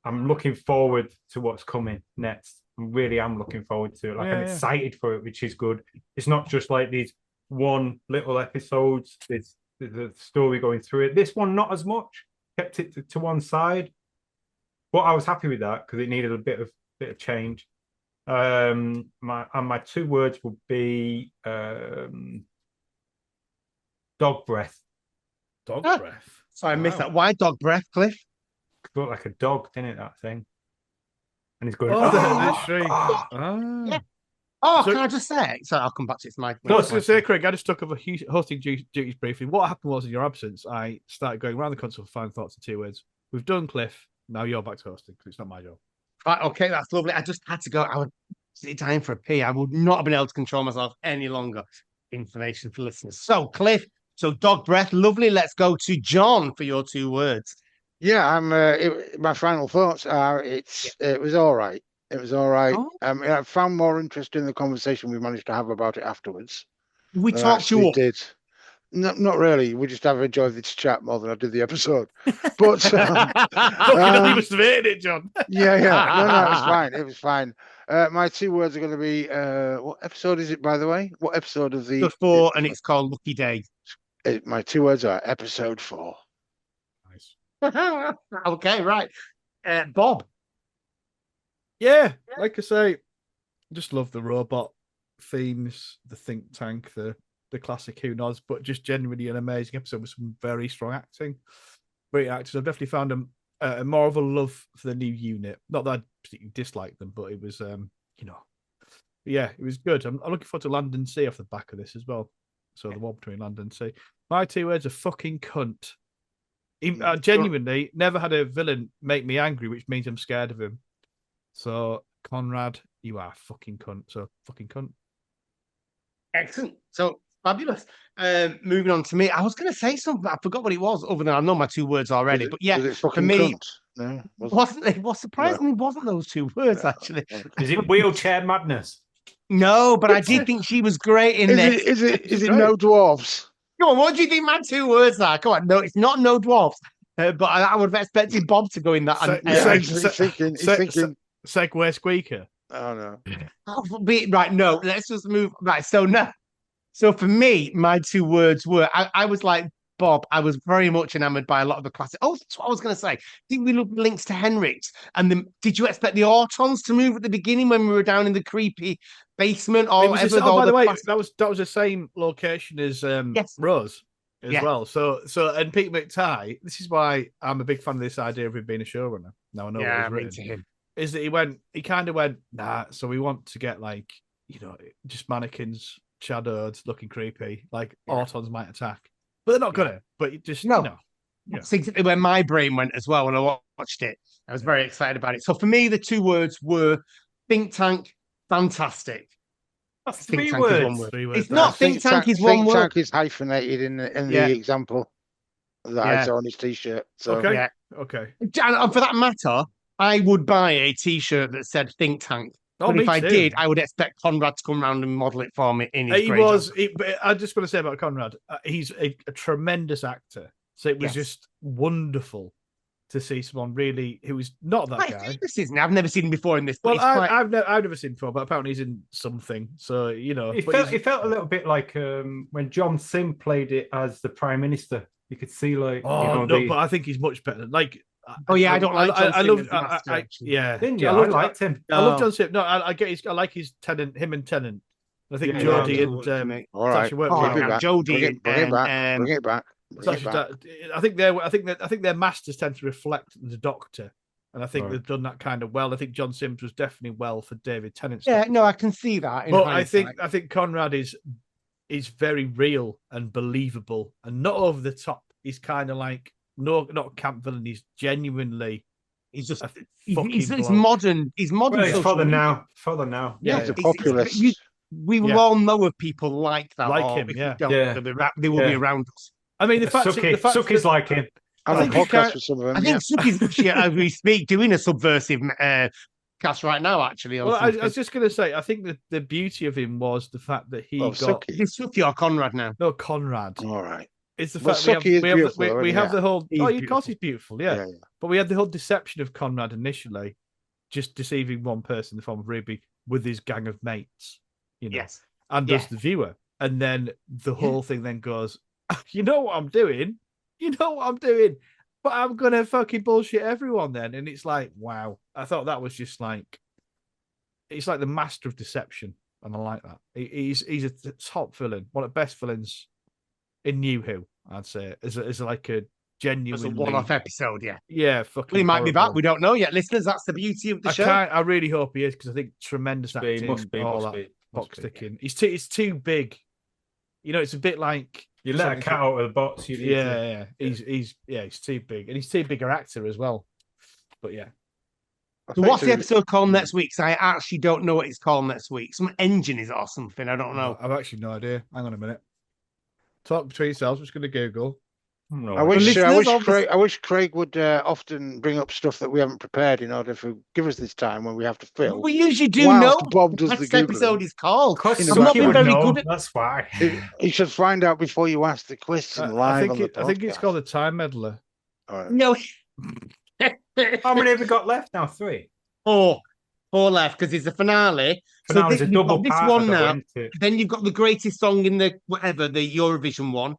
Speaker 3: looking forward to what's coming next. I really am looking forward to it. Like I'm excited for it, which is good. It's not just like these one little episodes. There's a story going through it. This one not as much. Kept it to one side, but I was happy with that because it needed a bit of change. My 2 words would be dog breath.
Speaker 4: Dog
Speaker 2: Ah.
Speaker 4: breath.
Speaker 2: So I missed that. Why dog breath, Cliff?
Speaker 3: Looked like a dog, didn't it? That thing. And he's going.
Speaker 4: Oh, the
Speaker 3: "Oh,
Speaker 4: shriek.
Speaker 3: oh."
Speaker 4: Ah.
Speaker 2: Oh,
Speaker 4: So-
Speaker 2: can I just say? So I'll come back to it. It's my.
Speaker 4: No, I was going to say, Craig, I just took over hosting duties briefly. What happened was, in your absence, I started going around the console for final thoughts and 2 words. We've done Cliff. Now you're back to hosting because it's not my job.
Speaker 2: Right, okay, that's lovely. I just had to go. I would sit down for a pee. I would not have been able to control myself any longer. Information for listeners. So, Cliff, so dog breath, lovely. Let's go to John for your 2 words.
Speaker 5: Yeah, my final thoughts are it was all right. It was all right.
Speaker 2: Oh.
Speaker 5: I found more interest in the conversation we managed to have about it afterwards.
Speaker 2: We
Speaker 5: than I
Speaker 2: talked you
Speaker 5: actually
Speaker 2: up.
Speaker 5: did. No, not really. We just have enjoyed this chat more than I did the episode. But
Speaker 4: Fucking hell, you must have hated it, John.
Speaker 5: yeah. No, it was fine. It was fine. My 2 words are going to be what episode is it, by the way? What episode of the
Speaker 2: The 4, and it's called Lucky Day.
Speaker 5: my 2 words are episode 4.
Speaker 4: Nice.
Speaker 2: Okay, right. Bob.
Speaker 4: Yeah, like I say, just love the robot themes, the think tank, the classic Who Knows, but just genuinely an amazing episode with some very strong acting. Great actors. I've definitely found more of a love for the new unit. Not that I particularly disliked them, but it was, yeah, it was good. I'm looking forward to Land and Sea off the back of this as well. So the one between Land and Sea. My 2 words are fucking cunt. I genuinely never had a villain make me angry, which means I'm scared of him. So, Conrad, you are a fucking cunt. So, fucking cunt.
Speaker 2: Excellent. So fabulous. Moving on to me. I was going to say something, but I forgot what it was. Other than I know my 2 words already. But yeah,
Speaker 5: Was it
Speaker 2: for
Speaker 5: fucking
Speaker 2: me,
Speaker 5: cunt? No,
Speaker 2: wasn't it? Was surprisingly wasn't those 2 words actually.
Speaker 3: Is it wheelchair madness?
Speaker 2: No, but I did think she was great in this.
Speaker 5: Is it
Speaker 4: great.
Speaker 5: no dwarves?
Speaker 2: Come on, what do you think my 2 words are? Come on, no, it's not no dwarfs. But I would have expected Bob to go in that.
Speaker 5: He's thinking.
Speaker 4: Segway squeaker.
Speaker 5: Oh no.
Speaker 2: Right, no, let's just move. Right, so no. So for me, my 2 words were I was like Bob. I was very much enamored by a lot of the classic. Oh, that's what I was going to say. Did we look links to Henrik's? And did you expect the Autons to move at the beginning when we were down in the creepy basement or whatever?
Speaker 4: By the way,
Speaker 2: classic...
Speaker 4: that was the same location as
Speaker 2: Yes.
Speaker 4: Rose as well. So and Pete McTighe. This is why I'm a big fan of this idea of him being a showrunner. Now I know what was written.
Speaker 2: Him.
Speaker 4: Is that he kind of went, nah, so we want to get like, just mannequins shadowed looking creepy, like Autons might attack. But they're not gonna, but you just
Speaker 2: That's exactly where my brain went as well when I watched it. I was very excited about it. So for me, the 2 words were think tank, fantastic.
Speaker 3: That's
Speaker 2: Think
Speaker 3: 3
Speaker 2: tank is
Speaker 3: words.
Speaker 2: one word.
Speaker 4: 3 words.
Speaker 2: It's not think tank is one
Speaker 5: Think
Speaker 2: word.
Speaker 5: tank is hyphenated in the example that I saw on his t-shirt. So
Speaker 4: Okay.
Speaker 2: Yeah.
Speaker 4: Okay.
Speaker 2: And for that matter, I would buy a T-shirt that said think tank.
Speaker 4: Oh,
Speaker 2: But
Speaker 4: me
Speaker 2: if I
Speaker 4: too.
Speaker 2: did, I would expect Conrad to come round and model it for me in his
Speaker 4: But I just want to say about Conrad, he's a tremendous actor. So it was just wonderful to see someone really who was not that guy.
Speaker 2: I've never seen him before in this. But
Speaker 4: Well, I've never seen him before, but apparently he's in something. So
Speaker 3: It felt a little bit like when John Sim played it as the Prime Minister. You could see like
Speaker 4: but I think he's much better. Like,
Speaker 2: I don't like John Sim as the master,
Speaker 4: yeah.
Speaker 3: Didn't you?
Speaker 4: I
Speaker 3: liked him.
Speaker 4: I love John Sim. No, I like his Tennant, him and Tennant. I think Jodie and
Speaker 5: all right.
Speaker 4: Sacha worked
Speaker 2: Oh,
Speaker 4: really
Speaker 2: yeah,
Speaker 4: well.
Speaker 2: Jodie
Speaker 5: Bring it back. Bring it back.
Speaker 4: I think their masters tend to reflect the Doctor, and I think they've done that kind of well. I think John Sims was definitely well for David Tennant's.
Speaker 2: Yeah, no, I can see that.
Speaker 4: But I think Conrad is very real and believable, and not over the top. He's kind of like not a camp villain. He's genuinely
Speaker 2: He's just
Speaker 4: a
Speaker 2: he's
Speaker 4: fucking bloke.
Speaker 2: modern. He's modern.
Speaker 3: Well, it's
Speaker 2: social
Speaker 3: further
Speaker 2: media.
Speaker 3: now. Further now.
Speaker 4: Yeah,
Speaker 5: He's a
Speaker 2: It's-
Speaker 5: populist.
Speaker 2: we will
Speaker 4: Yeah.
Speaker 2: all know of people like that.
Speaker 4: Like
Speaker 2: or
Speaker 4: him,
Speaker 2: if
Speaker 4: yeah.
Speaker 2: we don't,
Speaker 3: Yeah.
Speaker 2: they will be
Speaker 3: Yeah.
Speaker 2: around us.
Speaker 4: I mean, the fact
Speaker 3: Suki's
Speaker 4: that,
Speaker 3: like him.
Speaker 5: I'm
Speaker 4: I
Speaker 5: on
Speaker 4: think he
Speaker 5: podcast
Speaker 4: can't-
Speaker 5: with some of them.
Speaker 2: I think Suki's actually, as we speak, doing a subversive cast right now. Actually, on
Speaker 4: well, I
Speaker 2: something.
Speaker 4: was just going to say, I think that the beauty of him was the fact that he got
Speaker 5: Suki.
Speaker 2: Is it Suki or Conrad now?
Speaker 4: no Conrad.
Speaker 5: All right.
Speaker 4: It's the
Speaker 5: Well,
Speaker 4: fact
Speaker 5: Suki is
Speaker 4: we have
Speaker 5: beautiful,
Speaker 4: we
Speaker 5: isn't
Speaker 4: have
Speaker 5: he?
Speaker 4: the whole.
Speaker 2: He's
Speaker 4: Of course,
Speaker 2: beautiful.
Speaker 4: he's beautiful. Yeah. But we had the whole deception of Conrad initially, just deceiving one person in the form of Ruby with his gang of mates,
Speaker 2: Yes.
Speaker 4: and
Speaker 2: Yeah.
Speaker 4: does the viewer. And then the whole thing then goes, you know what I'm doing? But I'm going to fucking bullshit everyone then. And it's like, wow. I thought that was just like, it's like the master of deception. And I like that. He's a top villain, one of the best villains in New Who, I'd say, as like a
Speaker 2: As
Speaker 4: genuine
Speaker 2: a one-off episode, yeah.
Speaker 4: Yeah, fucking.
Speaker 2: Well, he might be
Speaker 4: horrible.
Speaker 2: back. We don't know yet, listeners. That's the beauty of the show.
Speaker 4: I really hope he is because I think tremendous acting.
Speaker 3: He must be.
Speaker 4: all
Speaker 3: Must
Speaker 4: that
Speaker 3: be.
Speaker 4: box
Speaker 3: Must be.
Speaker 4: sticking. It's too big. It's a bit like
Speaker 3: You let a
Speaker 4: something
Speaker 3: cat out of the box. You need to-
Speaker 4: yeah. He's too big, and he's too bigger actor as well. But yeah,
Speaker 2: So what's the episode called next week? 'Cause I actually don't know what it's called next week. Some engine is it or something. I don't know.
Speaker 4: I've actually no idea. Hang on a minute. Talk between yourselves. I'm just going to Google.
Speaker 3: No,
Speaker 5: I wish
Speaker 2: listeners,
Speaker 5: I wish Craig would often bring up stuff that we haven't prepared in order to give us this time when we have to fill.
Speaker 2: We usually do
Speaker 5: Whilst
Speaker 2: know
Speaker 5: Bob
Speaker 2: what
Speaker 5: does the
Speaker 2: next
Speaker 5: Googling.
Speaker 2: episode is called.
Speaker 3: Because
Speaker 2: I'm not
Speaker 3: Suki
Speaker 2: being
Speaker 3: would
Speaker 2: very
Speaker 3: know.
Speaker 2: good at.
Speaker 3: That's why.
Speaker 5: You should find out before you ask the question live on the podcast.
Speaker 4: I think it's called a time meddler.
Speaker 5: All right.
Speaker 2: No.
Speaker 3: How many have we got left now? 3.
Speaker 2: Four left because it's the finale.
Speaker 3: For now, it's a
Speaker 2: you've
Speaker 3: double
Speaker 2: got this
Speaker 3: part.
Speaker 2: one now. Then you've got the greatest song in the Eurovision one,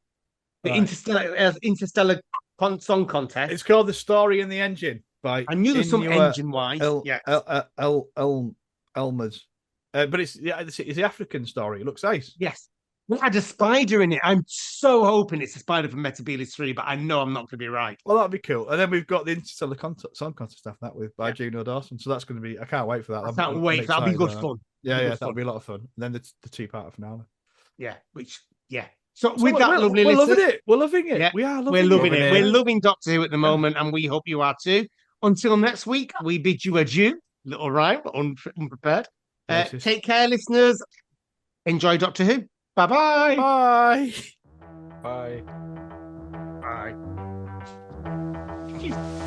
Speaker 2: the
Speaker 4: Right.
Speaker 2: Interstellar Song Contest.
Speaker 4: It's called The Story in the Engine by
Speaker 2: I knew there was some
Speaker 4: Inua
Speaker 2: engine wise. Yeah.
Speaker 4: Elmers. But it's the African story. It looks nice.
Speaker 2: Yes. It had a spider in it. I'm so hoping it's a spider from Metabilis 3, but I know I'm not going to be right.
Speaker 4: Well, that'd be cool. And then we've got the Interstellar Song Contest stuff that with by Juno Dawson. So that's going to be. I can't wait for that.
Speaker 2: I can't wait. That'll be good fun.
Speaker 4: Yeah,
Speaker 2: Good
Speaker 4: that'll
Speaker 2: fun.
Speaker 4: be a lot of fun. And then the 2-part finale.
Speaker 2: Yeah. So with that, lovely
Speaker 4: we're
Speaker 2: listeners,
Speaker 4: loving it. We're loving it.
Speaker 2: Yeah,
Speaker 4: We are loving
Speaker 2: we're loving
Speaker 3: Loving
Speaker 2: it.
Speaker 3: it.
Speaker 2: We're loving Doctor Who at the moment, and we hope you are too. Until next week, we bid you adieu. Little rhyme, but unprepared.
Speaker 4: Racist.
Speaker 2: Take care, listeners. Enjoy Doctor Who. Bye-bye.
Speaker 4: Bye.
Speaker 3: Bye.
Speaker 2: Bye.